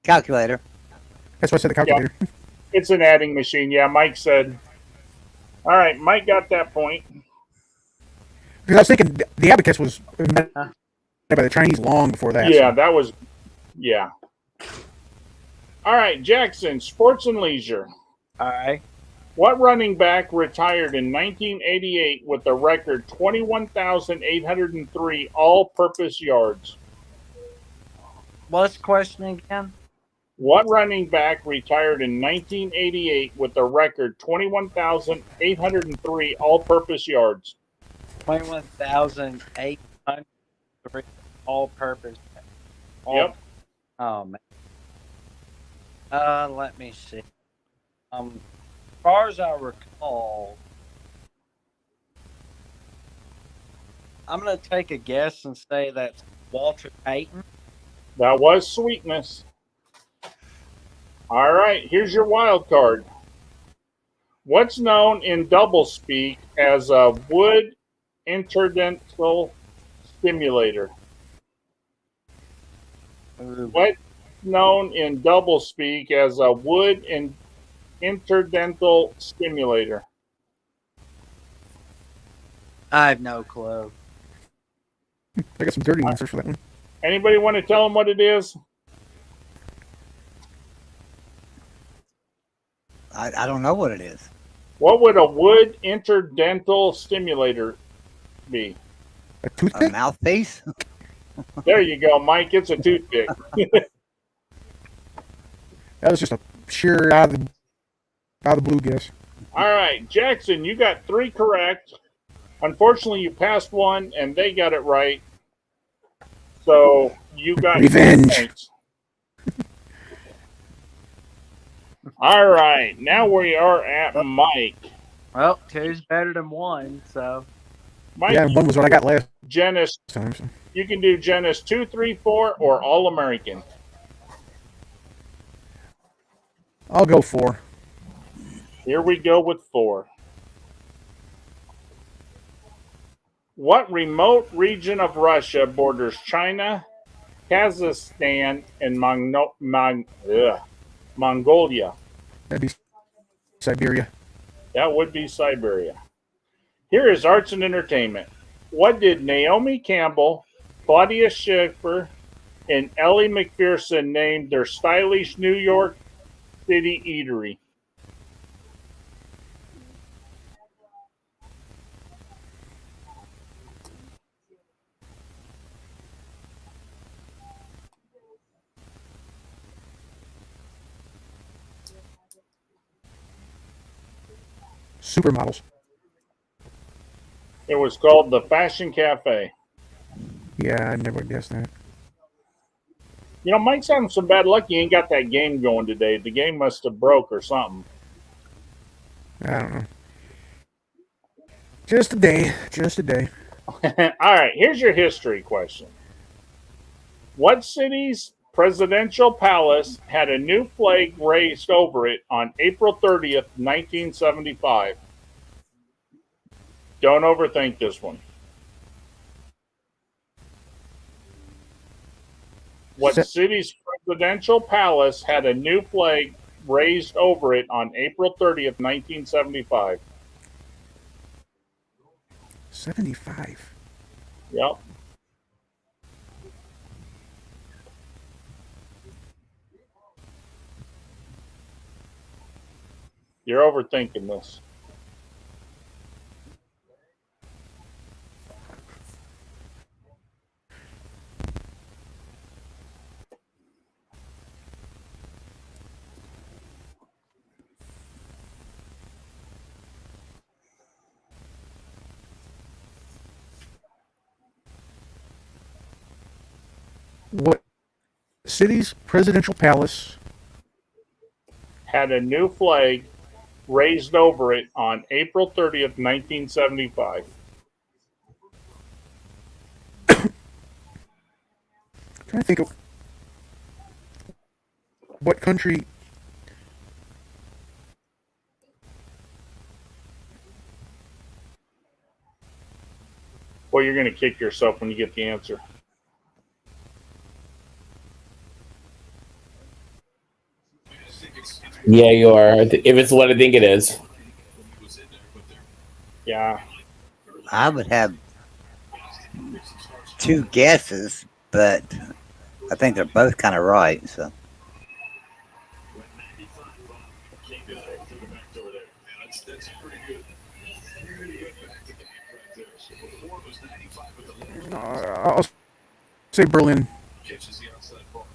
Calculator. That's why I said the calculator. It's an adding machine. Yeah, Mike said. All right, Mike got that point. Because I was thinking the abacus was invented by the Chinese long before that. Yeah, so. that was. Yeah. All right, Jackson, sports and leisure. All right. What running back retired in 1988 with a record 21,803 all-purpose yards? What's the question again? What running back retired in 1988 with a record 21,803 all-purpose yards? 21,803 all-purpose. Yep. Oh man. Let me see. As far as I recall, I'm going to take a guess and say that's Walter Payton. That was Sweetness. All right, here's your wild card. What's known in doublespeak as a wood interdental stimulator? What's known in doublespeak as a wood interdental stimulator? I have no clue. I got some dirty answers for that one. Anybody want to tell them what it is? I don't know what it is. What would a wood interdental stimulator be? A A toothpick? mouthpiece? There you go, Mike. It's a toothpick. That was just a sheer out of the blue guess. All right, Jackson, you got 3 correct. Unfortunately, you passed one, and they got it right. So you got Revenge. 2 points. All right, now we are at Mike. Well, 2's better than 1, so. Mike, Yeah, one was what I got last Genis, time. So. you can do Genis 2, 3, 4, or All American. I'll go 4. Here we go with 4. What remote region of Russia borders China, Kazakhstan, and Mongolia? That'd be Siberia. That would be Siberia. Here is arts and entertainment. What did Naomi Campbell, Claudia Schiffer, and Ellie McPherson name their stylish New York City eatery? Supermodels. It was called the Fashion Cafe. Yeah, I never guessed that. You know, Mike's having some bad luck. He ain't got that game going today. The game must have broke or something. I don't know. Just a day. Just a day. All right, here's your history question. What city's presidential palace had a new flag raised over it on April 30th, 1975? Don't overthink this one. What city's presidential palace had a new flag raised over it on April 30th, 1975? 75. Yep. You're overthinking this. What city's presidential palace Had a new flag raised over it on April 30th, 1975. trying to think of what country. Well, you're going to kick yourself when you get the answer. Yeah, you are. If it's what I think it is. Yeah. I would have 2 guesses, but I think they're both kind of right. So I'll say Berlin.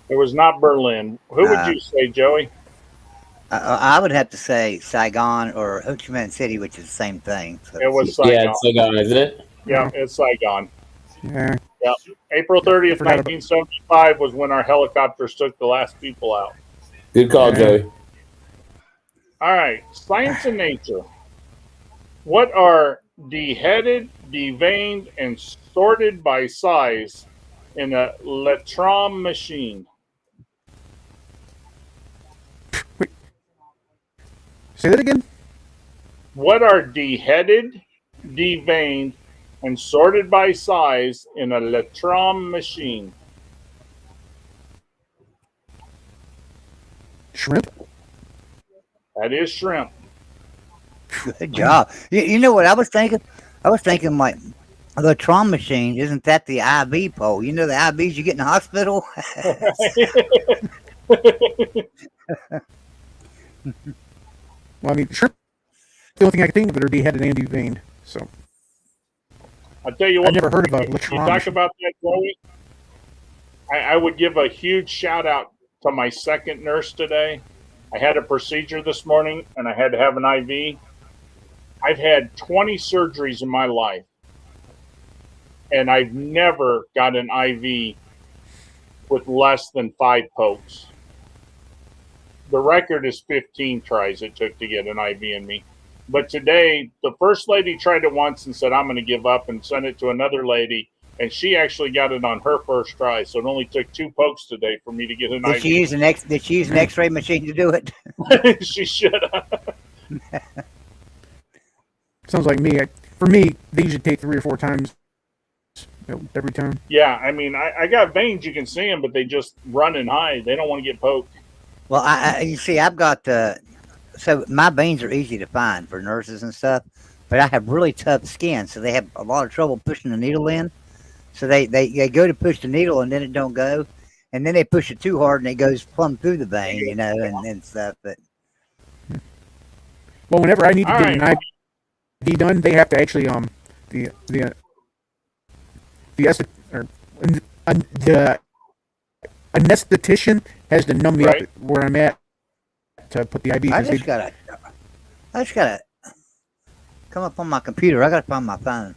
It was not Berlin. Who would you say, Joey? I would have to say Saigon or Ho Chi Minh City, which is the same thing. So. It was Saigon. Yeah, it's Saigon, isn't it? Yeah, it's Saigon. Yeah. Yep. April 30th, Forgot about- 1975 was when our helicopters took the last people out. Good call, Yeah. Joey. All right, science and nature. What are deheaded, deveined, and sorted by size in a Latram machine? Say that again. What are deheaded, deveined, and sorted by size in a Latram machine? Shrimp. That is shrimp. Good job. You know what I was thinking? I was thinking like the trauma machine. Isn't that the IV pole? You know the IVs you get in the hospital. Well, I mean, shrimp. The only thing I can think of it are deheaded and deveined. So I'll tell you I what. never heard of a You Latron talk machine. about that, Joey. I would give a huge shout out to my second nurse today. I had a procedure this morning and I had to have an IV. I've had 20 surgeries in my life and I've never got an IV with less than 5 pokes. The record is 15 tries it took to get an IV in me. But today, the first lady tried it once and said, I'm going to give up, and sent it to another lady. And she actually got it on her first try. So it only took 2 pokes today for me to get an Did she use an X-ray machine to do it? IV. She should have. Sounds like me. For me, they usually take 3 or 4 times every time. Yeah, I mean, I got veins. You can see them, but they just run and hide. They don't want to get poked. Well, you see, I've got so my veins are easy to find for nurses and stuff, but I have really tough skin, so they have a lot of trouble pushing the needle in. So they go to push the needle and then it don't go, and then they push it too hard and it goes plumb through the vein, you know, and stuff. But Well, whenever I need to All get right. an IV done, they have to actually the anesthetician has to numb me Right. up where I'm at to put the IV. I 'cause they- just gotta come up on my computer. I gotta find my phone.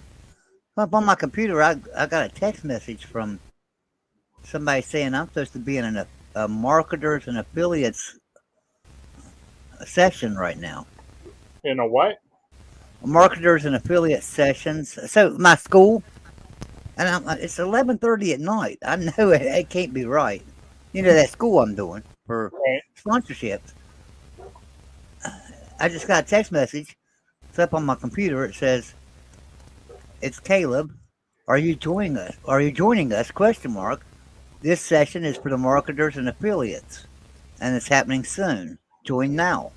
Come up on my computer. I got a text message from somebody saying I'm supposed to be in a marketers and affiliates session right now. In a what? Marketers and affiliate sessions. So my school, and it's 11:30 at night. I know it can't be right. You know that school I'm doing for Right. sponsorships. I just got a text message. It's up on my computer. It says, "It's Caleb. Are you joining us? Are you joining us? Question mark. This session is for the marketers and affiliates, and it's happening soon. Join now."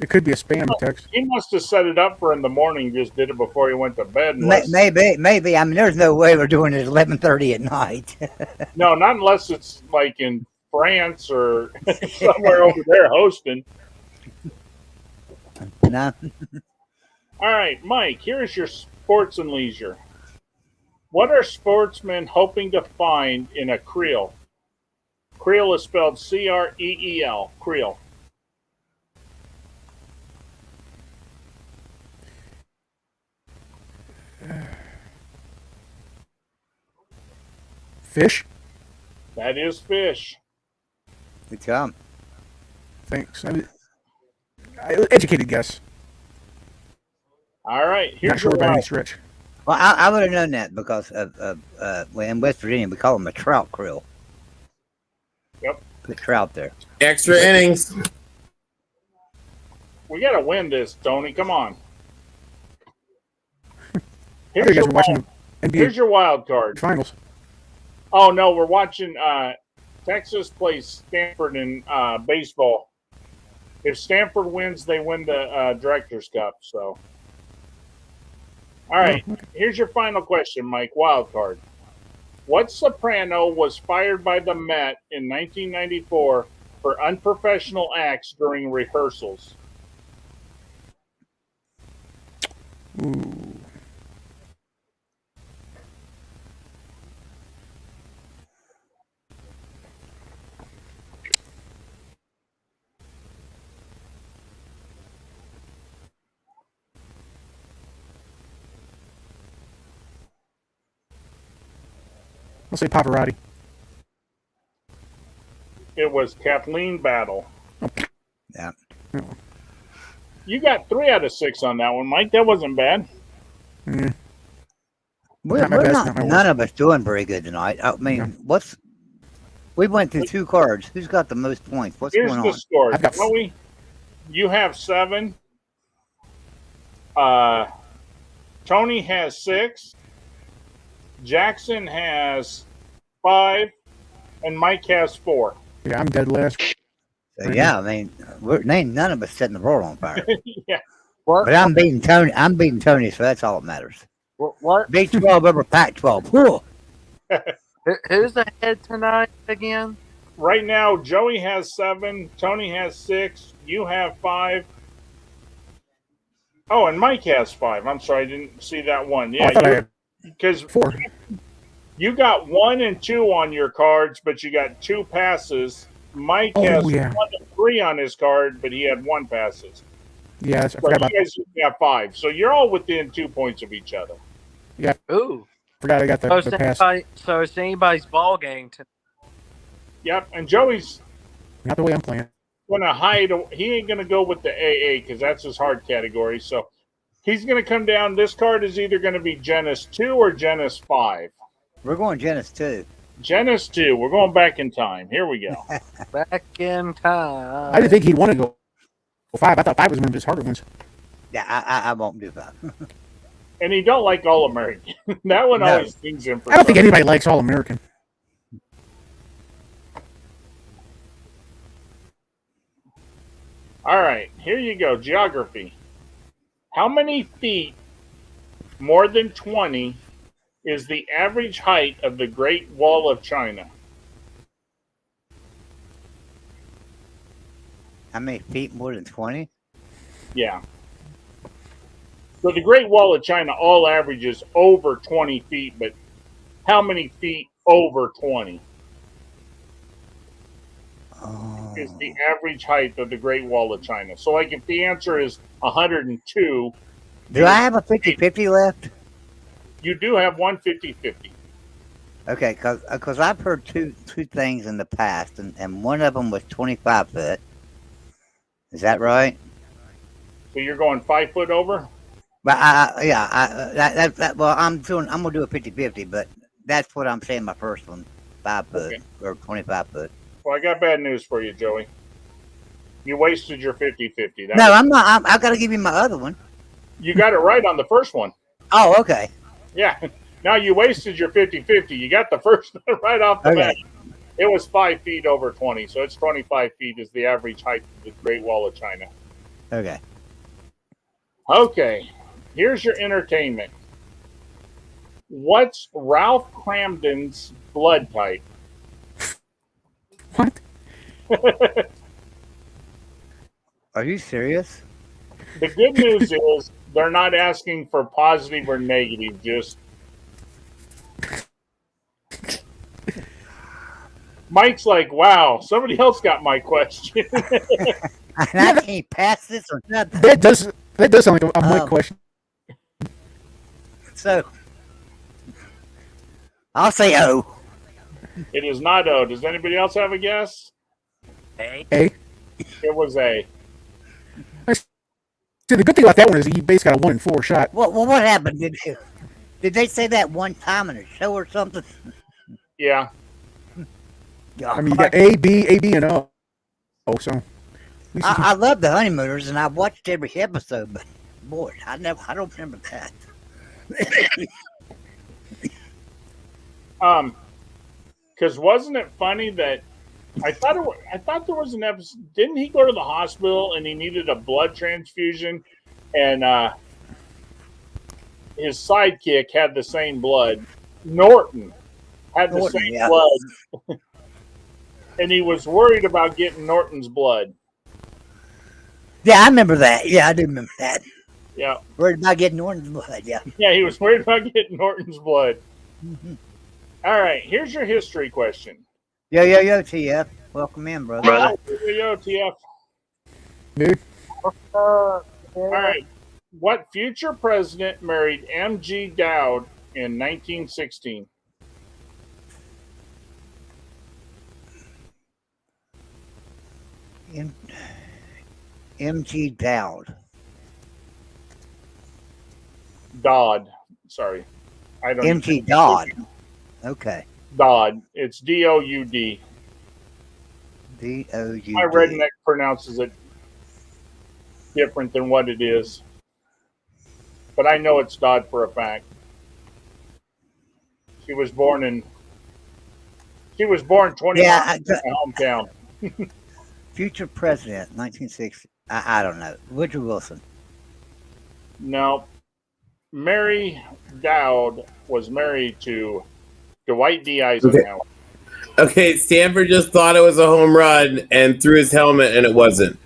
It could be a spam text. He must have set it up for in the morning. Just did it before he went to bed. Maybe. I mean, there's no way we're doing it at 11:30 at night. No, not unless it's like in France or somewhere over there hosting. No. All right, Mike, here's your sports and leisure. What are sportsmen hoping to find in a creel? Creel is spelled Creel. Creel. Fish? That is fish. Good job. Thanks. Educated guess. All right, Not here's sure your by any wild. stretch. Well, I would have known that because of well, in West Virginia we call them a trout krill. Yep. The trout there. Extra innings. We got to win this, Tony. Come on. I Here's think you guys your, were watching wild, the NBA here's your wild card. finals. Oh, no, we're watching Texas plays Stanford in baseball. If Stanford wins, they win the Director's Cup. So, all right, here's your final question, Mike. Wild card. What soprano was fired by the Met in 1994 for unprofessional acts during rehearsals? Ooh. I'll say Pavarotti. It was Kathleen Battle. Yeah. You got 3 out of 6 on that one, Mike. That wasn't bad. Mm, We're, Not my we're best, not, not my none worst. of us doing very good tonight. I mean, we went through 2 cards. Who's got the most points? What's Here's going the on? score. I've got Joey, you have 7. Tony has 6. Jackson has 5. And Mike has 4. Yeah, I'm dead last. So, yeah, I mean, none of us setting the world on fire. Yeah. What? But I'm beating Tony. I'm beating Tony, so that's all that matters. What? Big 12 over Pac 12. Whoa. Who's ahead tonight again? Right now, Joey has 7. Tony has 6. You have 5. Oh, and Mike has 5. I'm sorry, I didn't see that one. Oh, I thought I had because 4. you got 1 and 2 on your cards, but you got 2 passes. Mike has Oh, yeah. 1 and 3 on his card, but he had 1 passes. Yeah, I So forgot about. you guys have 5. So you're all within 2 points of each other. Ooh. Forgot I got So the pass. it's anybody's ball game tonight. Yep. And Joey's Not the way I'm playing. going to hide. He ain't going to go with the AA because that's his hard category. So he's going to come down. This card is either going to be Genesis 2 or Genesis 5. We're going Genesis 2. Genesis 2. We're going back in time. Here we go. Back in time. I didn't think he'd want to go 5. I thought 5 was one of his harder ones. Yeah, I won't do 5. And he don't like All American. That one No. always stings him for I don't think some- anybody likes All American. All right, here you go. Geography. How many feet, more than 20, is the average height of the Great Wall of China? How many feet more than 20? Yeah. So the Great Wall of China all averages over 20 feet, but how many feet over 20 Oh. is the average height of the Great Wall of China? So, like, if the answer is 102, Do I have a 50-50 left? you do have one 50-50. Okay, because I've heard two things in the past, and one of them was 25 foot. Is that right? So you're going 5 foot over? But well, I'm gonna do a 50-50, but that's what I'm saying. My first one, 5 foot Okay. or 25 foot. Well, I got bad news for you, Joey. You wasted your 50-50. That No, was- I'm not. I got to give you my other one. You got it right on the first one. Oh, okay. Yeah. Now you wasted your 50-50. You got the first one right off the Okay. bat. It was 5 feet over 20, so it's 25 feet is the average height of the Great Wall of China. Okay. Okay, here's your entertainment. What's Ralph Cramden's blood type? What? Are you serious? The good news is they're not asking for positive or negative, just Mike's like, wow, somebody else got my question. And I can't pass this or nothing. That does sound like a Mike question. So I'll say O. It is not O. Does anybody else have a guess? A. It was A. See, the good thing about that one is you basically got a 1 in 4 shot. What happened? Did they say that one time in a show or something? Yeah. I mean, you got A, B, and O. Oh, so. at least you I love the Honeymooners, and I've watched every episode, but boy, I don't remember that. Because wasn't it funny that I thought there was an episode. Didn't he go to the hospital and he needed a blood transfusion, and his sidekick had the same blood. Norton had the Norton, same yeah. blood, and he was worried about getting Norton's blood. Yeah, I remember that. Yeah, I do remember that. Yeah, Worried about getting orange blood. Yeah. yeah, he was worried about getting Norton's blood. All right, here's your history question. Yo, TF. Welcome in, brother. Yo, TF. Dude, All right. What future president married M.G. Dowd in 1916? M.G. Dowd. Dodd. Sorry. I don't M.G. even- Dodd. Okay. Dodd. It's D-O-U-D. D-O-U-D. My redneck pronounces it different than what it is. But I know it's Dodd for a fact. She was born 20 Yeah, miles from my hometown. future president, 1960. I don't know. Woodrow Wilson. No. Mary Dowd was married to Dwight D. Eisenhower. Okay, Stanford just thought it was a home run and threw his helmet, and it wasn't.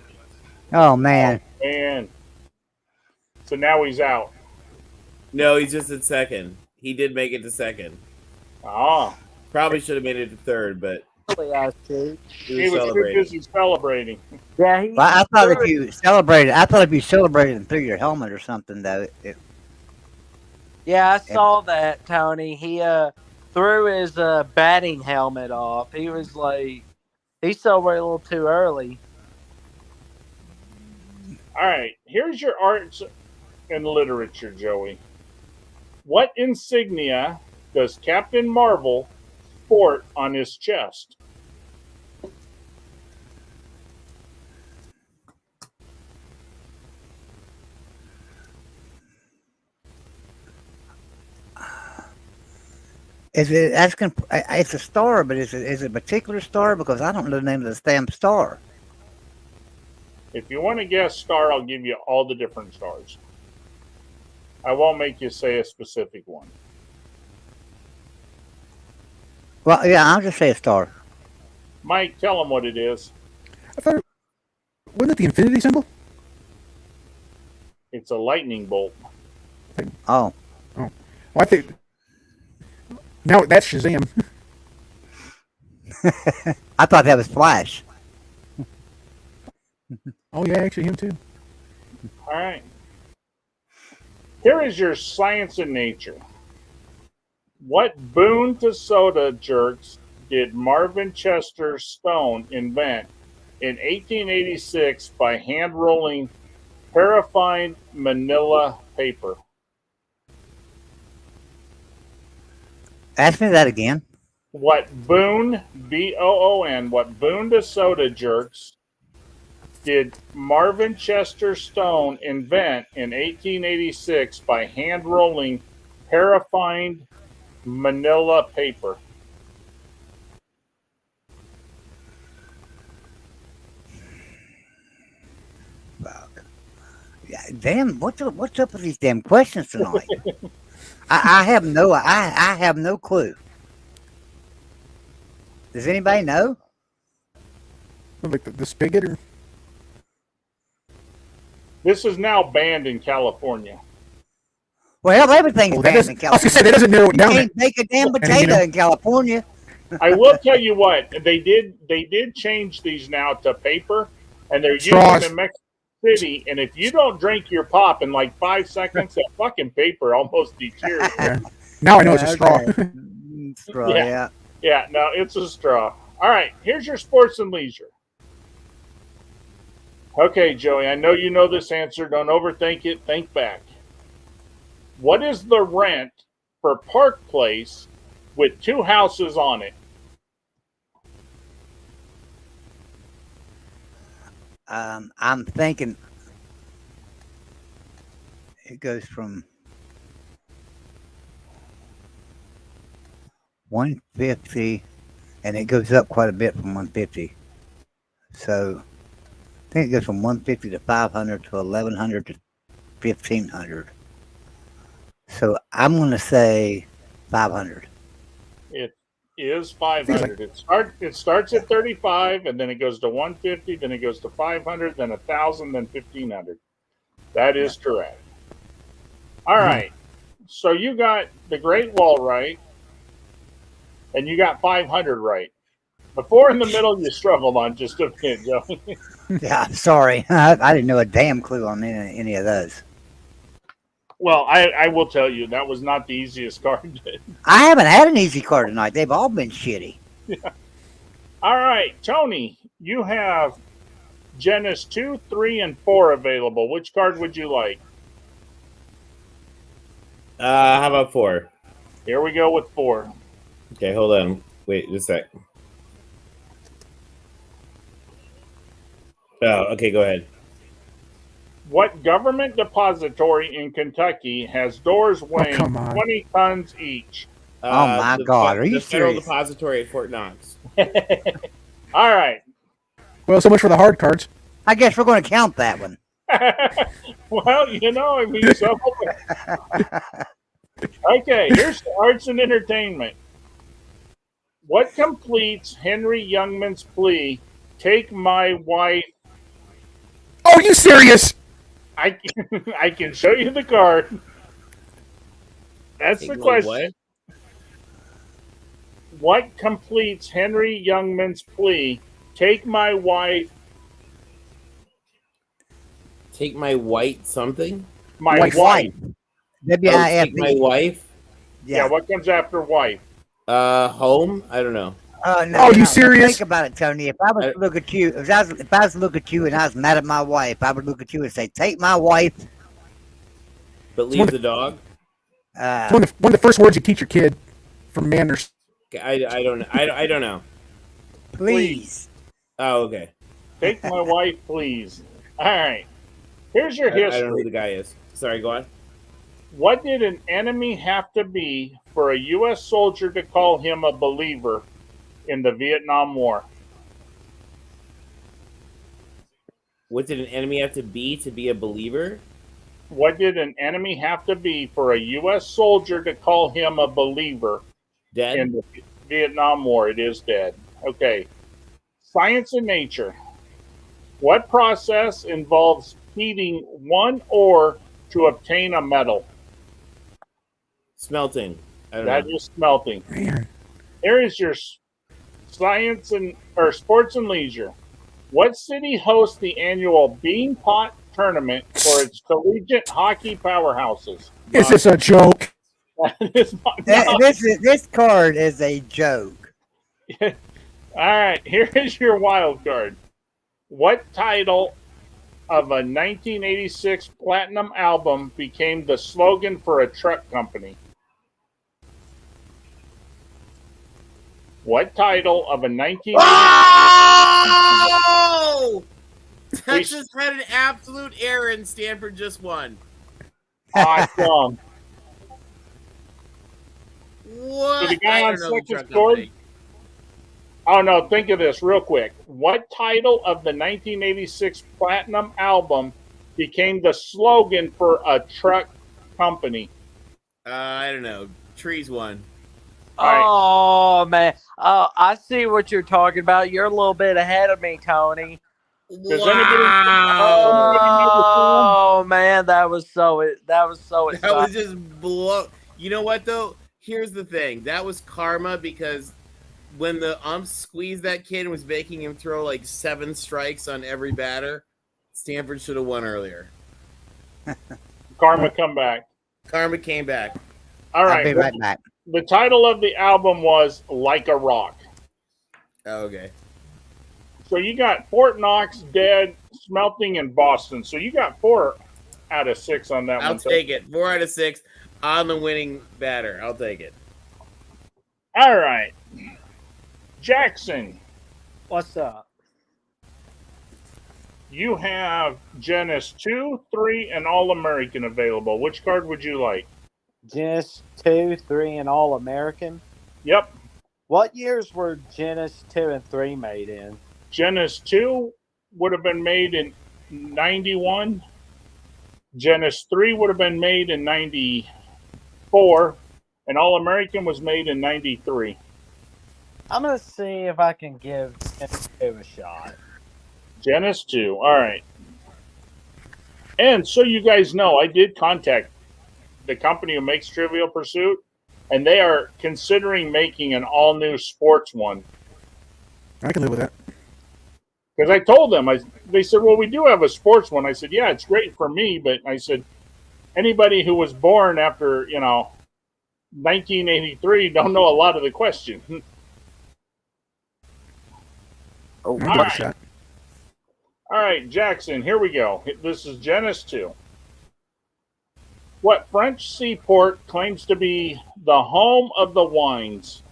Oh, man. And so now he's out. No, he's just at second. He did make it to second. Ah. Probably should have made it to third, but I see. he He was was too celebrating. busy celebrating. Yeah, he. Well, I thought if you celebrated and threw your helmet or something, though, Yeah, I saw that, Tony. He threw his batting helmet off. He was like, he celebrated a little too early. All right. Here's your arts and literature, Joey. What insignia does Captain Marvel sport on his chest? is it asking? It's a star, but is it a particular star? Because I don't know the name of the damn star. If you want to guess star, I'll give you all the different stars. I won't make you say a specific one. Well, yeah, I'll just say a star. Mike, tell them what it is. I thought wasn't it the infinity symbol? It's a lightning bolt. Oh, Well, I think now that's Shazam. I thought that was Flash. Oh yeah, actually him too. All right. Here is your science and nature. What boon to soda jerks did Marvin Chester Stone invent in 1886 by hand rolling paraffin manila paper? Ask me that again. What boon, B-O-O-N, what boon to soda jerks did Marvin Chester Stone invent in 1886 by hand rolling paraffin manila paper? Fuck. Yeah, damn, what's up with these damn questions tonight? I have no clue. Does anybody know? Like the spigot or This is now banned in California. Well, everything's oh, that banned in doesn't, I was gonna say California. that doesn't narrow it You down. can't make a damn And, potato you know- in California. I will tell you what, they did change these now to paper, and they're using Straws. them in Mexico City. And if you don't drink your pop in like 5 seconds, that fucking paper almost deteriorates. Yeah. Now I know it's a straw. Okay. Straw, Yeah. yeah. Yeah, no, it's a straw. All right, here's your sports and leisure. Okay, Joey, I know you know this answer. Don't overthink it. Think back. What is the rent for Park Place with 2 houses on it? I'm thinking it goes from 150, and it goes up quite a bit from 150. So I think it goes from 150 to 500 to 1100 to 1500. So I'm going to say 500. It is 500. It starts at 35, and then it goes to 150, then it goes to 500, then 1,000, then 1,500. That is correct. All right. So you got the Great Wall right, and you got 500 right. Before in the middle, you struggled on just a bit, Joey. Yeah, sorry. I didn't know a damn clue on any of those. Well, I will tell you, that was not the easiest card. I haven't had an easy card tonight. They've all been shitty. All right, Tony, you have Genesis 2, 3, and 4 available. Which card would you like? How about 4? Here we go with 4. Okay, hold on. Wait just a sec. Oh, okay, go ahead. What government depository in Kentucky has doors weighing come on. 20 tons each? Oh, my God, are you the Federal serious? Depository at Fort Knox. All right. Well, so much for the hard cards. I guess we're going to count that one. Well, I mean, so. Okay, here's the arts and entertainment. What completes Henry Youngman's plea? Take my wife. Oh, are you serious? I can show you the card. That's the question. What completes Henry Youngman's plea? Take my wife. Take my white something? My Wife. wife. W-I-F-E. Take my wife? Yeah. What comes after wife? Home? I don't know. Oh, no, Oh, you no. serious? Think about it, Tony. If I was to look at you, if I was to look at you and I was mad at my wife, I would look at you and say, "Take my wife." But leave the dog? It's one of the first words you teach your kid from manners. I don't know. Please. Oh, okay. Take my wife, please. All right. Here's your I don't know who history. the guy is. Sorry, go on. What did an enemy have to be for a U.S. soldier to call him a believer in the Vietnam War? What did an enemy have to be a believer? What did an enemy have to be for a U.S. soldier to call him a believer Dead? in the Vietnam War? It is dead. Okay. Science and nature. What process involves heating one ore to obtain a metal? Smelting. I don't That know. is smelting. Man. Here is your sports and leisure. What city hosts the annual Beanpot tournament for its collegiate hockey powerhouses? Is this a joke? That is not- This card is a joke. All right, here is your wild card. What title of a 1986 platinum album became the slogan for a truck company? What title of a 1986 Oh! Texas had an absolute error and Stanford just won. awesome? What? So the guy I on don't know the second truck scored? company. Oh no, think of this real quick. What title of the 1986 platinum album became the slogan for a truck company? I don't know. Trees won. Oh man, oh I see what you're talking about. You're a little bit ahead of me, Tony. Does Oh man, that was so That was exciting. just blow. You know what though? Here's the thing. That was karma because when the ump squeezed that kid and was making him throw like 7 strikes on every batter, Stanford should have won earlier. Karma come back. Karma came back. All I'll right. be right back. The title of the album was Like a Rock. Oh, okay. So you got Fort Knox, Dead, Smelting, and Boston. So you got 4 out of 6 on that I'll one. take it. 4 out of 6 on the winning batter. I'll take it. All right. Jackson, What's up? you have Genesis 2, 3, and All American available. Which card would you like? Genesis 2, 3, and All American. Yep. What years were Genesis 2 and 3 made in? Genesis 2 would have been made in 91. Genesis 3 would have been made in 94. And All American was made in 93. I'm gonna see if I can give Genesis 2 a shot. Genesis 2. All right. And so you guys know, I did contact the company who makes Trivial Pursuit, and they are considering making an all-new sports one. I can live with that. Because I told them, they said, well, we do have a sports one. I said, yeah, it's great for me, but I said, anybody who was born after, 1983 don't know a lot of the questions. Oh, I'll give it a Alright. shot. All right, Jackson, here we go. This is Genesis 2. What French seaport claims to be the home of the wines?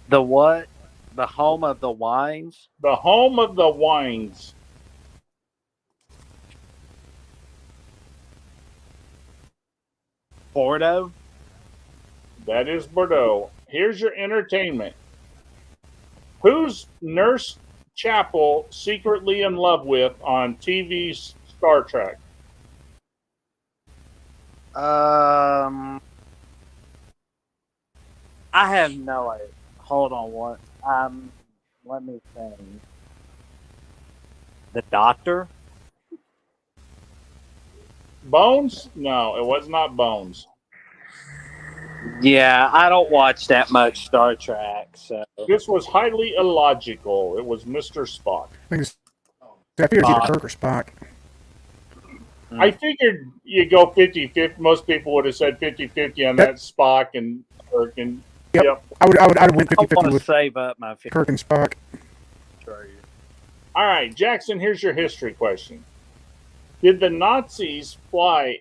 The what? The home of the wines? The home of the wines. Bordeaux? That is Bordeaux. Here's your entertainment. Who's Nurse Chapel secretly in love with on TV's Star Trek? I have no idea. Hold on one. Let me think. The Doctor? Bones? No, it was not Bones. Yeah, I don't watch that much Star Trek, so This was highly illogical. It was Mr. Spock. I figured it's either Kirk or Spock. I figured you go 50-50. Most people would have said 50-50 on that Spock and Kirk. And, Yep. I would have went I 50-50 want to with save up my 50. Kirk and Spock. All right, Jackson, here's your history question. Did the Nazis flag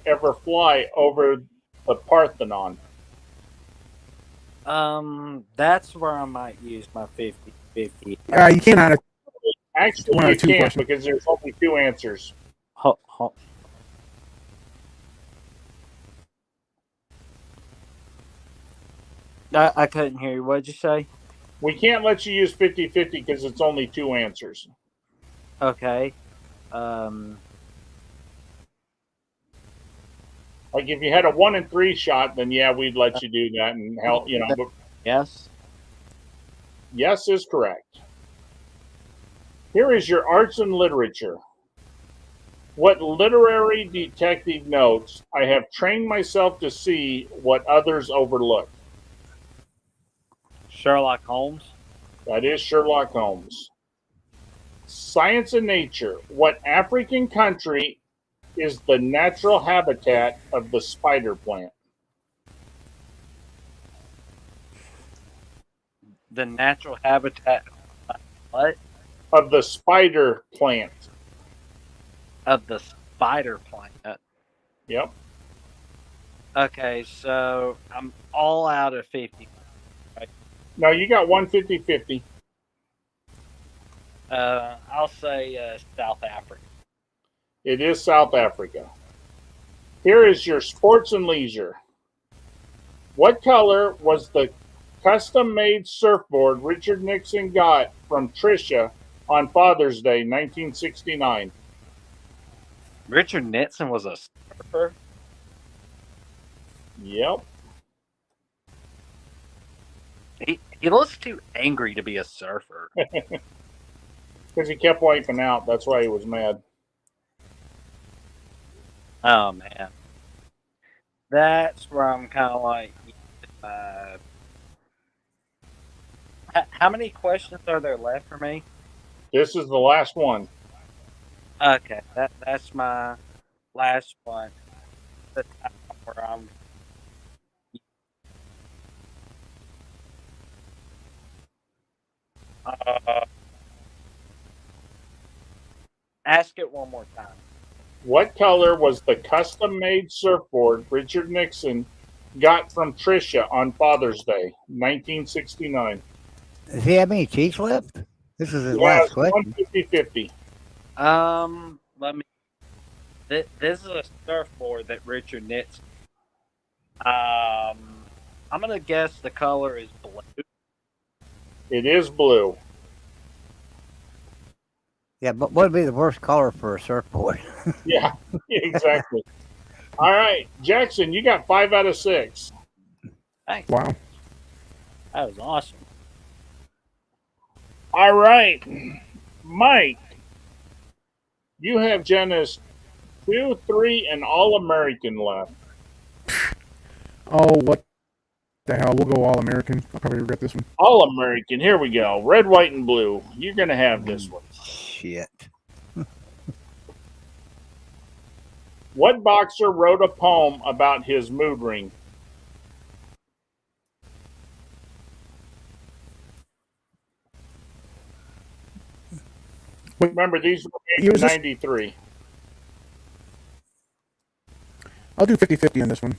ever fly over the Parthenon? That's where I might use my 50-50. You cannot. Actually, One out you of two can't questions. because there's only two answers. I couldn't hear you. What'd you say? We can't let you use 50-50 because it's only two answers. Okay. Like if you had a 1 in 3 shot, then yeah, we'd let you do that and help. But Yes. yes is correct. Here is your arts and literature. What literary detective notes, I have trained myself to see what others overlook? Sherlock Holmes. That is Sherlock Holmes. Science and nature. What African country is the natural habitat of the spider plant? The natural habitat. What? Of the spider plant. Of the spider plant. Yep. Okay, so I'm all out of 50. No, you got 150-50. I'll say South Africa. It is South Africa. Here is your sports and leisure. What color was the custom-made surfboard Richard Nixon got from Tricia on Father's Day, 1969? Richard Nixon was a surfer. Yep. He looks too angry to be a surfer. Because he kept wiping out. That's why he was mad. Oh man, that's where I'm kind of like. How many questions are there left for me? This is the last one. Okay, that's my last one. The time where I'm. Ask it one more time. What color was the custom-made surfboard Richard Nixon got from Tricia on Father's Day, 1969? Does he have any cheeks left? This is his Yeah, last it's question. 150-50. Let me. This is a surfboard that Richard Nixon. I'm gonna guess the color is blue. It is blue. Yeah, but what would be the worst color for a surfboard? Yeah, exactly. All right, Jackson, you got 5 out of 6. Thanks. Wow. That was awesome. All right, Mike, you have Genesis 2, 3, and All-American left. Oh, what the hell? We'll go all American. I'll probably regret this one. All-American, here we go. Red, white, and blue. You're going to have this one. Shit. What boxer wrote a poem about his mood ring? Remember, these were year made is in this? 93. I'll do 50-50 on this one.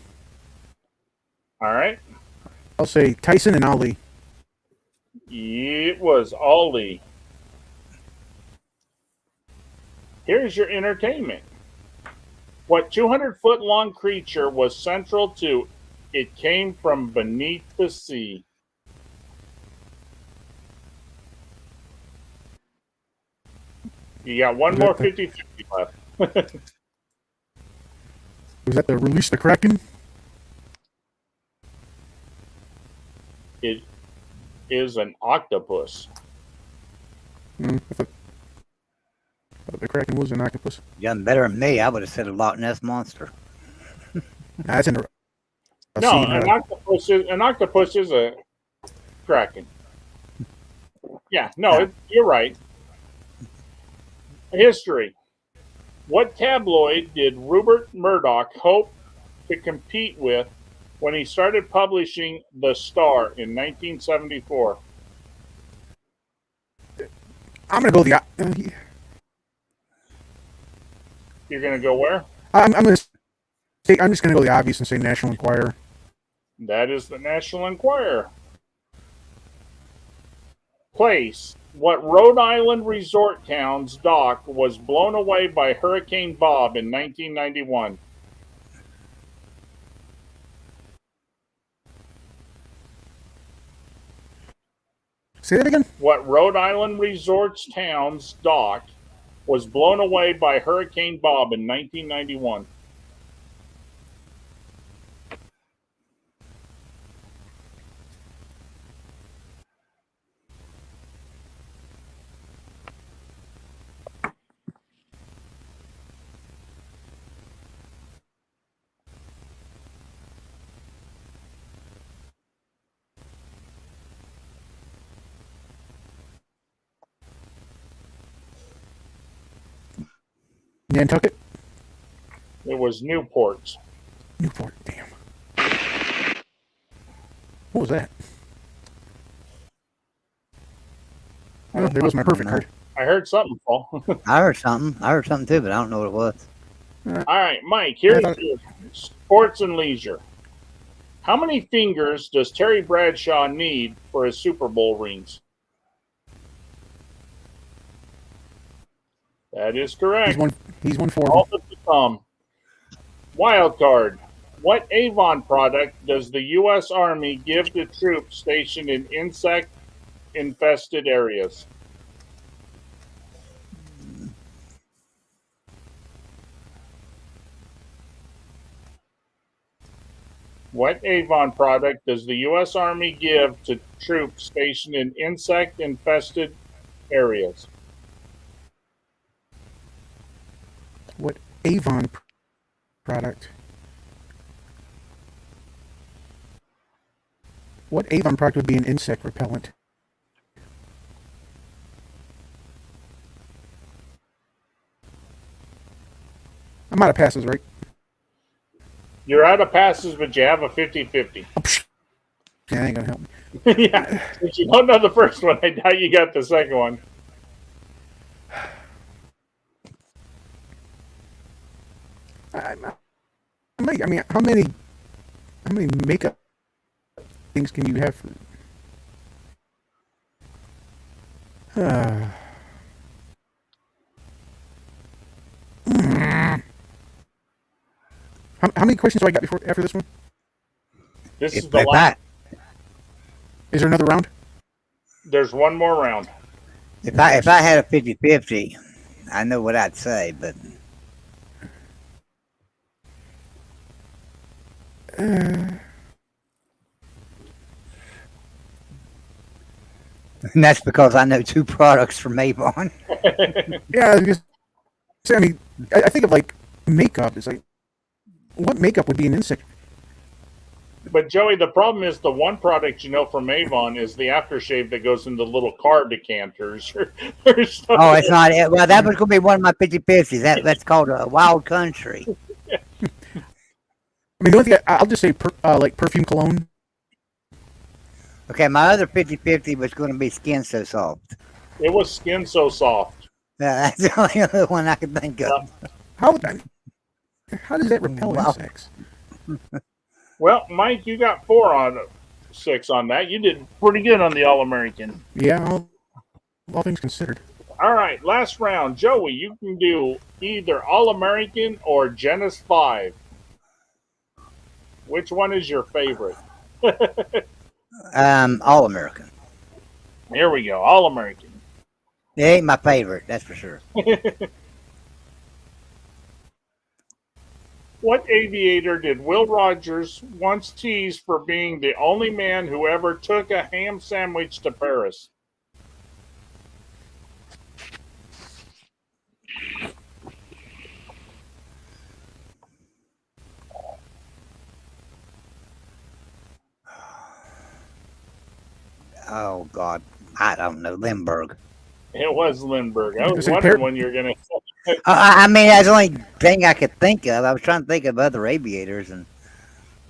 All right. I'll say Tyson and Ali. It was Ollie. Here's your entertainment. What 200-foot long creature was central to It Came from Beneath the Sea? You got one Is more that the- 50-50 left. Was that the Release the Kraken? It is an octopus. I thought the Kraken was an octopus. You done better than me. I would have said a Loch Ness monster. Nah, that's in the. No, see, an octopus is a kraken. Yeah, no, you're right. History. What tabloid did Rupert Murdoch hope to compete with when he started publishing The Star in 1974? I'm gonna go the. You're going to go where? I'm gonna say I'm just gonna go the obvious and say National Enquirer. That is the National Enquirer. Place. What Rhode Island resort town's dock was blown away by Hurricane Bob in 1991? Say that again. What Rhode Island resort's town's dock was blown away by Hurricane Bob in 1991? Nantucket, It was Newport. Newport. Damn. What was that? Oh, there was my perfect card. I heard something fall. I heard something. I heard something too, but I don't know what it was. All right, Mike, here's I thought- your sports and leisure. How many fingers does Terry Bradshaw need for his Super Bowl rings? That is correct. He's won 4 of All them. but the thumb. Wild card. What Avon product does the U.S. Army give to troops stationed in insect-infested areas? What Avon product does the U.S. Army give to troops stationed in insect-infested areas? What Avon product? What Avon product would be an insect repellent? I'm out of passes, right? You're out of passes, but you have a 50-50. Oh, psh. Yeah, that ain't gonna help me. Yeah, if you don't know the first one, I doubt you got the second one. I mean, how many makeup things can you have? How many questions do I got before after this one? This is If, the if last. I Is there another round? There's one more round. if I had a 50-50, I know what I'd say, but and that's because I know 2 products from Avon. Yeah, because, I mean, I think of like makeup. It's like, what makeup would be an insect? But Joey, the problem is the one product you know from Avon is the aftershave that goes in the little car decanters. Or stuff. Oh, it's not it. Well, that was going to be one of my 50-50s. That's called a wild country. I mean, the only thing I'll just say, like perfume cologne. Okay, my other 50-50 was going to be Skin So Soft. It was Skin So Soft. That's the only other one I can think of. How does that repel Wow. insects? Well, Mike, you got 4 on 6 on that. You did pretty good on the All American. Yeah, all things considered. All right, last round. Joey, you can do either All American or Genesis 5. Which one is your favorite? All American. Here we go. All American. It ain't my favorite, that's for sure. What aviator did Will Rogers once tease for being the only man who ever took a ham sandwich to Paris? Oh God, I don't know. Lindbergh. It was Lindbergh. I was Is it wondering Par- when you're going to. I mean, that's the only thing I could think of. I was trying to think of other aviators, and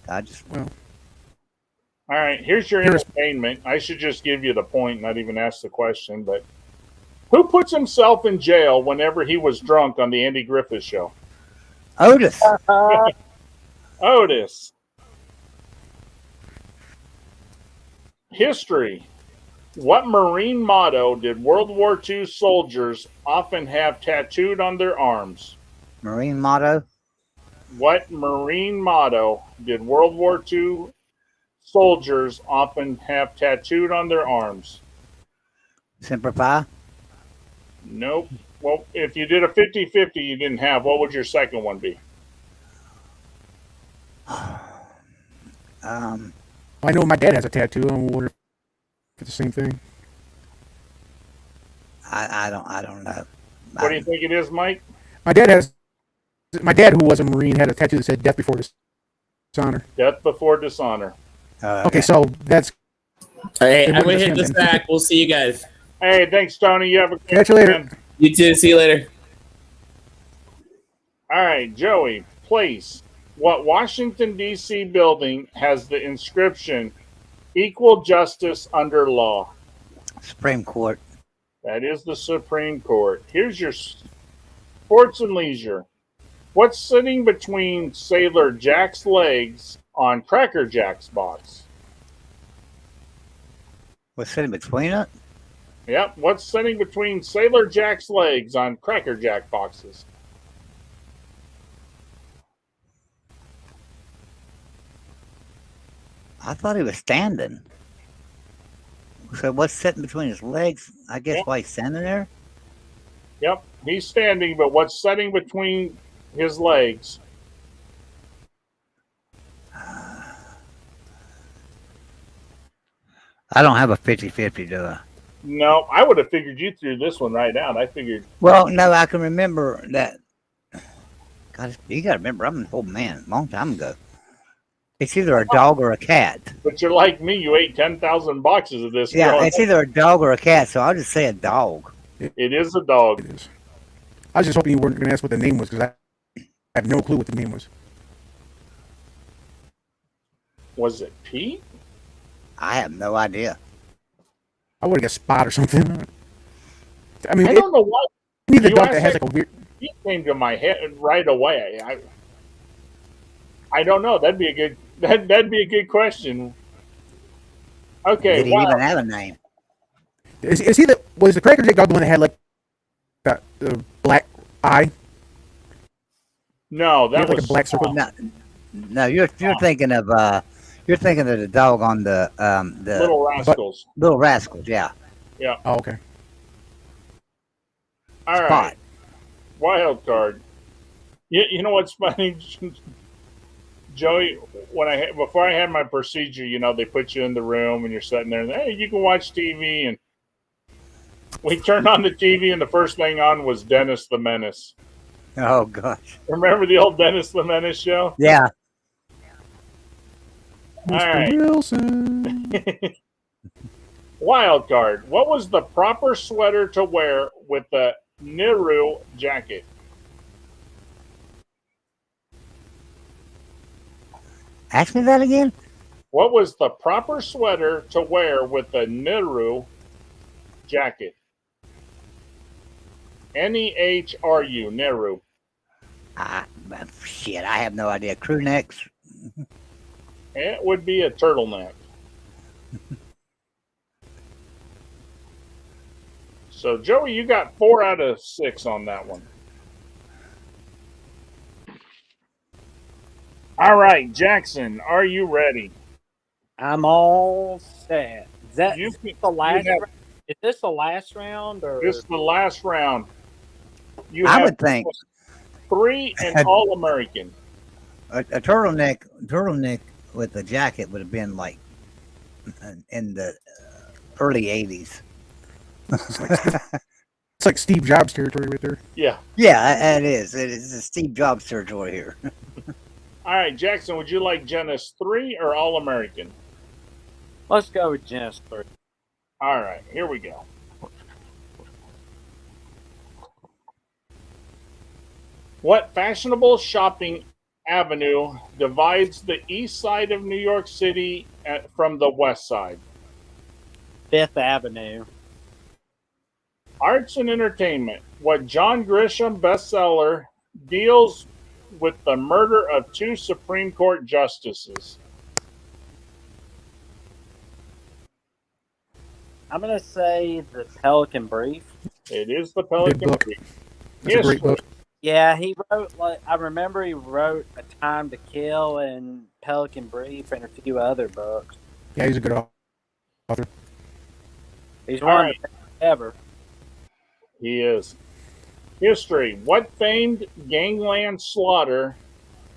I just All right, here's your Here's- entertainment. I should just give you the point, not even ask the question. But who puts himself in jail whenever he was drunk on the Andy Griffith Show? Otis. Otis. History. What Marine motto did World War II soldiers often have tattooed on their arms? Marine motto. What Marine motto did World War II soldiers often have tattooed on their arms? Semper Fi. Nope. Well, if you did a 50-50 you didn't have, what would your second one be? I know my dad has a tattoo. I wonder if it's the same thing. I don't know. What do you think it is, Mike? My dad, who was a Marine, had a tattoo that said "Death Before Dishonor." Death before dishonor. Okay, so that's Hey, It I'm gonna wouldn't hit have this been. back. We'll see you guys. Hey, thanks, Tony. You have a Catch you later. man. You too. See you later. All right, Joey, place. What Washington, D.C. building has the inscription, Equal Justice Under Law? Supreme Court. That is the Supreme Court. Here's your sports and leisure. What's sitting between Sailor Jack's legs on Cracker Jack's box? What's sitting between it? Yep, what's sitting between Sailor Jack's legs on Cracker Jack boxes? I thought he was standing. So what's sitting between his legs? I guess Yeah. why he's standing there. Yep, he's standing, but what's sitting between his legs? I don't have a 50-50, do I? No, I would have figured you threw this one right out. I figured, Well, no, I can remember that. God, you got to remember, I'm an old man, a long time ago. It's either a dog or a cat. but you're like me. You ate 10,000 boxes of this. Yeah, growing it's up. either a dog or a cat, so I'll just say a dog. It is a dog. it is. I was just hoping you weren't going to ask what the name was because I have no clue what the name was. Was it Pete? I have no idea. I would have guessed Spot or something. I mean, I don't know why need the you dog asked that has that- like a weird. Pete came to my head right away. I don't know. That'd be a good question. Okay, Did he wow. even have a name? Is he the was the Cracker Jack dog the one that had like the black eye? No, He that had, like was a black circle. No, you're thinking of the dog on the Little Rascals. Little Rascals. Yeah, Oh, okay. All right. Spot. Wild card. You know what's funny, Joey? Before I had my procedure, they put you in the room and you're sitting there and hey, you can watch TV. And we turned on the TV and the first thing on was Dennis the Menace. Oh gosh. Remember the old Dennis the Menace show? Yeah. All Mr. right. Wilson. Wild card. What was the proper sweater to wear with the Nehru jacket? Ask me that again. What was the proper sweater to wear with the Nehru jacket? Nehru. Nehru. Shit, I have no idea. Crew necks. It would be a turtleneck. So, Joey, you got 4 out of 6 on that one. All right, Jackson, are you ready? I'm all set. Is that You is can- this the last? you have- Is this the last round or? This is the last round. You I have would think 3 and All-American. a turtleneck with a jacket would have been like in the early '80s. It's like Steve Jobs territory right there. Yeah. Yeah, it is. It is a Steve Jobs territory here. All right, Jackson, would you like Genesis 3 or All-American? Let's go with Genesis 3. All right, here we go. What fashionable shopping avenue divides the east side of New York City from the west side? Fifth Avenue. Arts and entertainment. What John Grisham bestseller deals with the murder of 2 Supreme Court justices? I'm gonna say the Pelican Brief. It is the Pelican book. Brief. That's a great History. book. Yeah, he wrote I remember he wrote A Time to Kill and Pelican Brief and a few other books. Yeah, he's a good author. He's All one right. of the best ever. He is. History. What famed gangland slaughter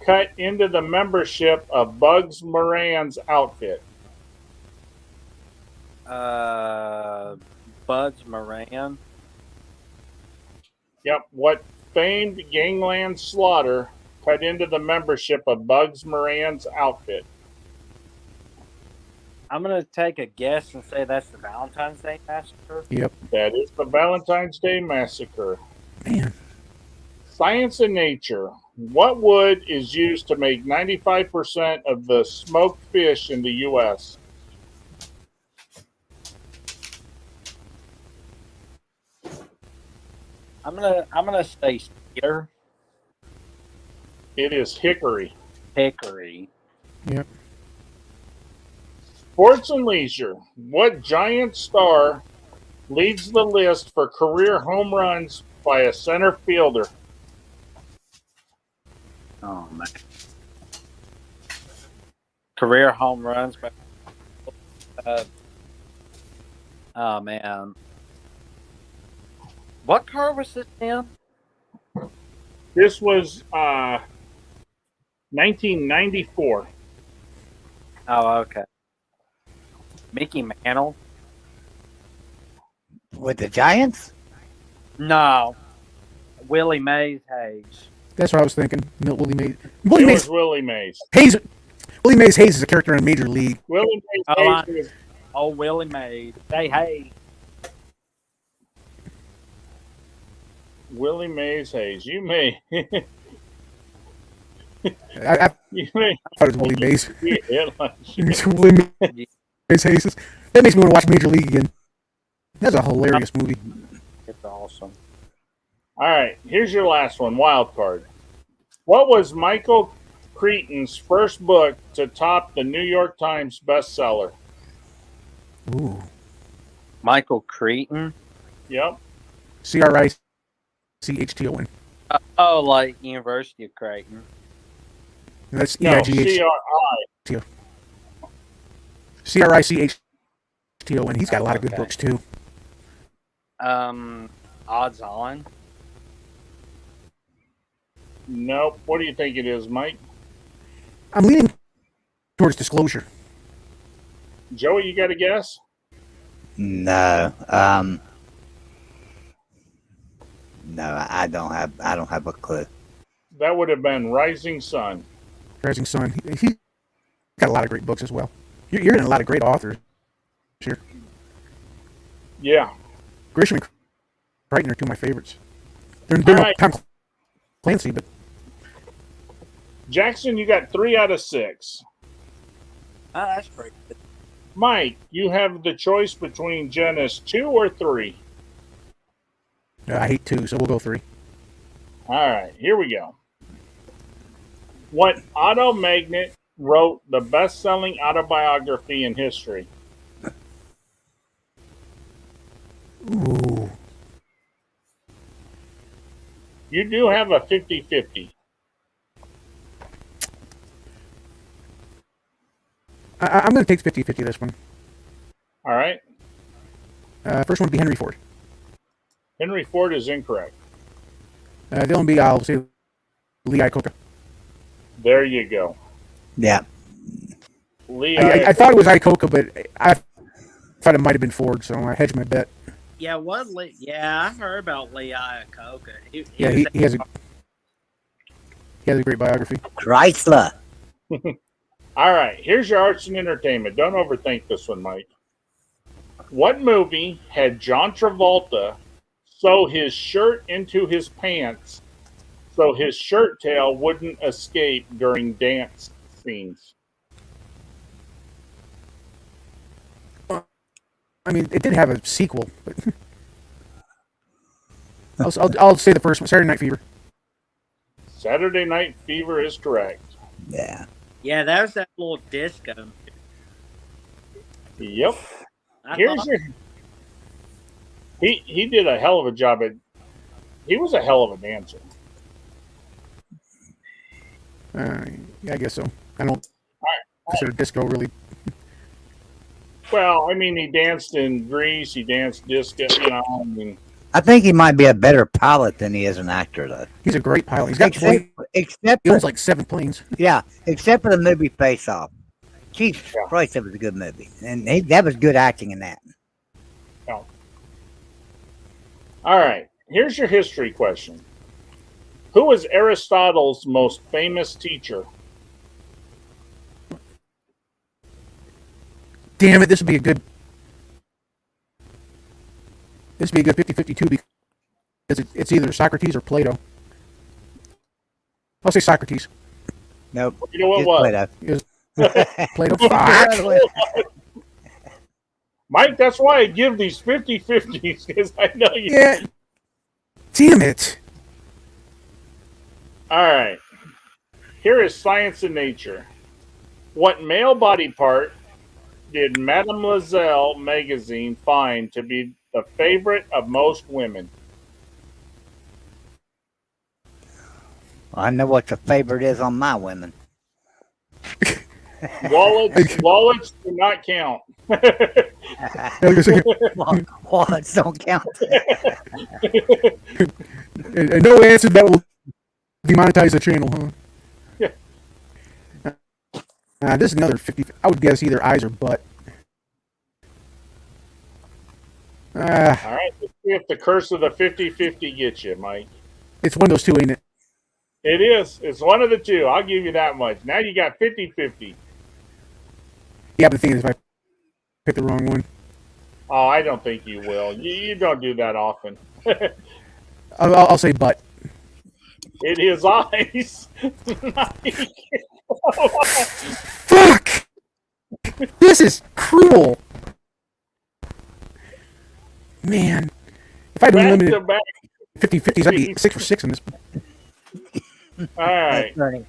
cut into the membership of Bugs Moran's outfit? Bugs Moran. Yep. What famed gangland slaughter cut into the membership of Bugs Moran's outfit? I'm gonna take a guess and say that's the Valentine's Day Massacre. Yep. That is the Valentine's Day Massacre. Man. Science and nature. What wood is used to make 95% of the smoked fish in the U.S.? I'm gonna say cedar, It is hickory. hickory. Yep. Sports and leisure. What giant star leads the list for career home runs by a center fielder? Oh man. Career home runs by oh man. What car was this in? This was 1994. Oh, okay. Mickey Mantle? With the Giants? No. Willie Mays Hayes. That's what I was thinking. Willie Mays. It Willie Mays was Willie Mays. Hayes. Willie Mays Hayes is a character in Major League. Willie Mays. Oh, Hayes was- Oh, Willie Mays. Say hey. Willie Mays Hayes. You may. I you may thought it was Willie Mays. be a headline. Willie Mays Hayes. That makes me want to watch Major League again. That's a hilarious movie. It's awesome. All right, here's your last one. Wild card. What was Michael Crichton's first book to top the New York Times bestseller? Ooh. Michael Crichton. Yep. Crichton. Oh, like University of Creighton. That's No, EIGH. CRI. Crichton. He's got a lot of good Okay. books too. Odds on. Nope. What do you think it is, Mike? I'm leaning towards Disclosure. Joey, you got a guess? No. No, I don't have a clue. That would have been Rising Sun. Rising Sun. He got a lot of great books as well. You're getting a lot of great authors here. Yeah. Grisham and Crichton are two of my favorites. They're All not right. Tom Clancy, but Jackson, you got 3 out of 6. Oh, that's pretty good. Mike, you have the choice between Genesis 2 or 3. I hate 2, so we'll go 3. All right, here we go. What auto magnate wrote the best-selling autobiography in history? Ooh. You do have a 50-50. I'm going to take 50-50 this one. All right. First one would be Henry Ford. Henry Ford is incorrect. The other one would be, I'll say, Lee Iacocca. There you go. Yeah. Lee, I thought it was Iacocca, but I thought it might have been Ford, so I hedged my bet. Yeah, I heard about Lee Iacocca. He He has a great biography. Chrysler. All right, here's your arts and entertainment. Don't overthink this one, Mike. What movie had John Travolta sew his shirt into his pants so his shirt tail wouldn't escape during dance scenes? I mean, it did have a sequel, but I'll say the first one, Saturday Night Fever. Saturday Night Fever is correct. Yeah. Yeah, there's that little disco. Yep. I Here's thought- your. He did a hell of a job at. He was a hell of a dancer. Yeah, I guess so. I don't consider disco really. Well, I mean, he danced in Grease. He danced disco. I mean, I think he might be a better pilot than he is an actor, though. He's a great pilot. He's got Except he for, owns like 7 planes. yeah, except for the movie Face Off. Jesus Yeah. Christ, that was a good movie, and that was good acting in that. all right. Here's your history question. Who was Aristotle's most famous teacher? Damn it, this would be a good 50-50 too, because it's either Socrates or Plato. I'll say Socrates. Nope. You know what just was? Plato. It was Plato. Fuck. Mike, that's why I give these 50-50s, because I know you. Yeah. Damn it. All right. Here is Science and Nature. What male body part did Mademoiselle magazine find to be the favorite of most women? I know what the favorite is on my women. Wallets do not count. Wallets don't count. And no answer that will demonetize the channel, huh? Yeah. This is another 50. I would guess either eyes or butt. All right. Let's see if the curse of the 50-50 gets you, Mike. It's one of those two, ain't it? It is. It's one of the two. I'll give you that much. Now you got 50-50. Yeah, but the thing is, if I pick the wrong one, Oh, I don't think you will. You don't do that often. I'll say butt. It is eyes. Fuck! This is cruel. Man, if I'd Back to limited back. 50-50s, I'd be 6 for 6 in this. All right. Funny.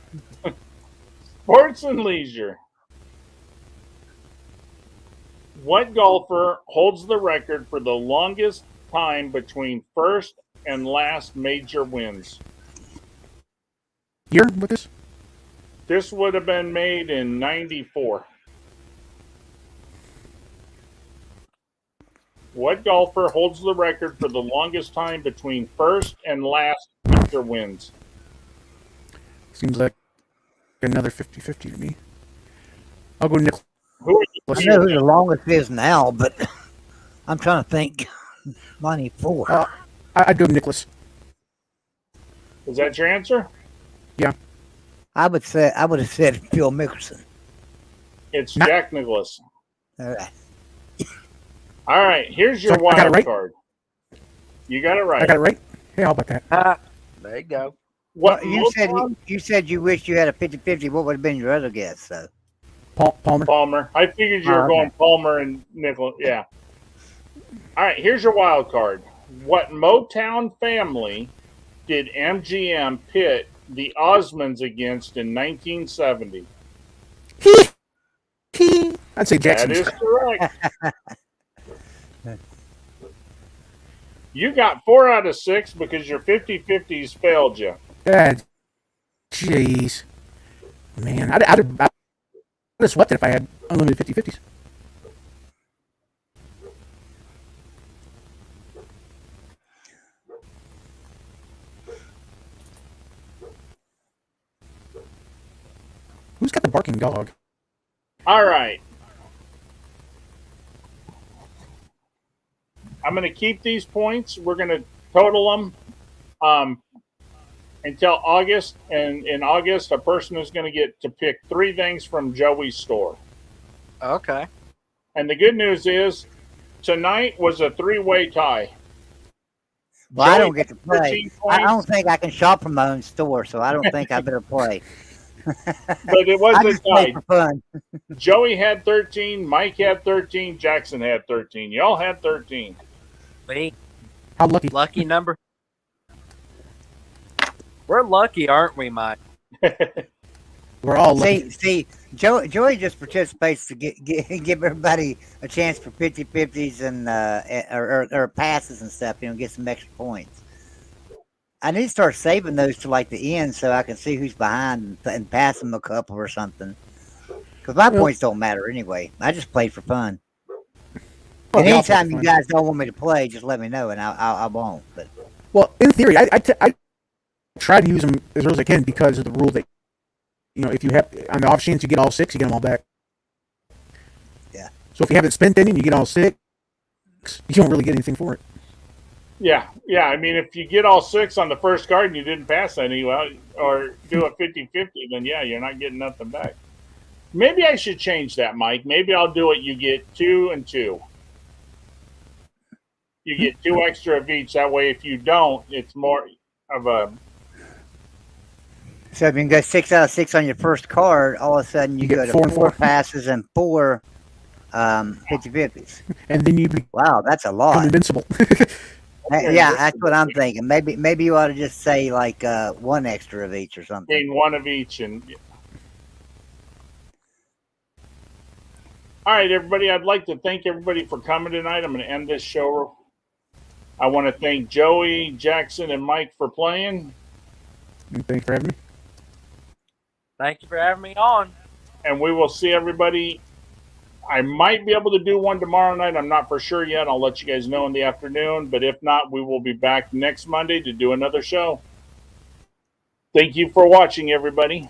Sports and leisure. What golfer holds the record for the longest time between first and last major wins? Year with this? This would have been made in 94. What golfer holds the record for the longest time between first and last major wins? Seems like another 50-50 to me. I'll go Nicklaus. Who are I you? know who the longest is now, but I'm trying to think. 94. I'd go Nicklaus. Is that your answer? I would have said Phil Mickelson. It's Not- Jack Nicklaus. All right. All right, here's your So I got it wild right? card. You got it right. I got it right? Hey, how about that? There you go. What Well, you said you wished you had a 50-50. What would have been your other guess? So Palmer. Palmer. I figured you were Oh, going okay. Palmer and Nicklaus. Yeah. All right, here's your wild card. what Motown family did MGM pit the Osmonds against in 1970? I'd say That Jackson. is correct. You got 4 out of 6 because your 50-50s failed you. God, jeez. Man, I'd have swept it if I had unlimited 50-50s. Who's got the barking dog? All right. I'm going to keep these points. We're going to total them until August. And in August, a person is going to get to pick 3 things from Joey's store. Okay. And the good news is tonight was a 3-way tie. Well, I Joey don't get to got play. 13 I don't points, think I can shop from my own store, so I don't think I better play. but it was I a just play tie. for fun. Joey had 13, Mike had 13, Jackson had 13. Y'all had 13. Wait, How lucky. lucky number. We're lucky, aren't we, Mike? We're all lucky. See, Joey just participates to give everybody a chance for 50-50s and or passes and stuff, get some extra points. I need to start saving those to like the end so I can see who's behind and pass them a couple or something. Because my points don't matter anyway. I just play for fun. Well, And they all play anytime for you fun. guys don't want me to play, just let me know and I won't. But Well, in theory, I try to use them as early as I can because of the rule that, if you have, on the off chance you get all 6, you get them all back. Yeah. So if you haven't spent any and you get all 6, you don't really get anything for it. Yeah. I mean, if you get all 6 on the first card and you didn't pass any, well, or do a 50-50, then yeah, you're not getting nothing back. Maybe I should change that, Mike. Maybe I'll do it. You get 2 and 2. You get 2 extra of each. That way, if you don't, it's more of a. so if you can go 6 out of 6 on your first card, all of a sudden you You get go to 4 and 4 4. passes and 4 50-50s. And then you become Wow, that's a lot. invincible. Yeah, that's what I'm thinking. Maybe you ought to just say like 1 extra of each or something. Gain 1 of each. And all right, everybody, I'd like to thank everybody for coming tonight. I'm going to end this show. I want to thank Joey, Jackson, and Mike for playing. Thanks for having me. Thank you for having me on. And we will see everybody. I might be able to do one tomorrow night. I'm not for sure yet. I'll let you guys know in the afternoon. But if not, we will be back next Monday to do another show. Thank you for watching, everybody.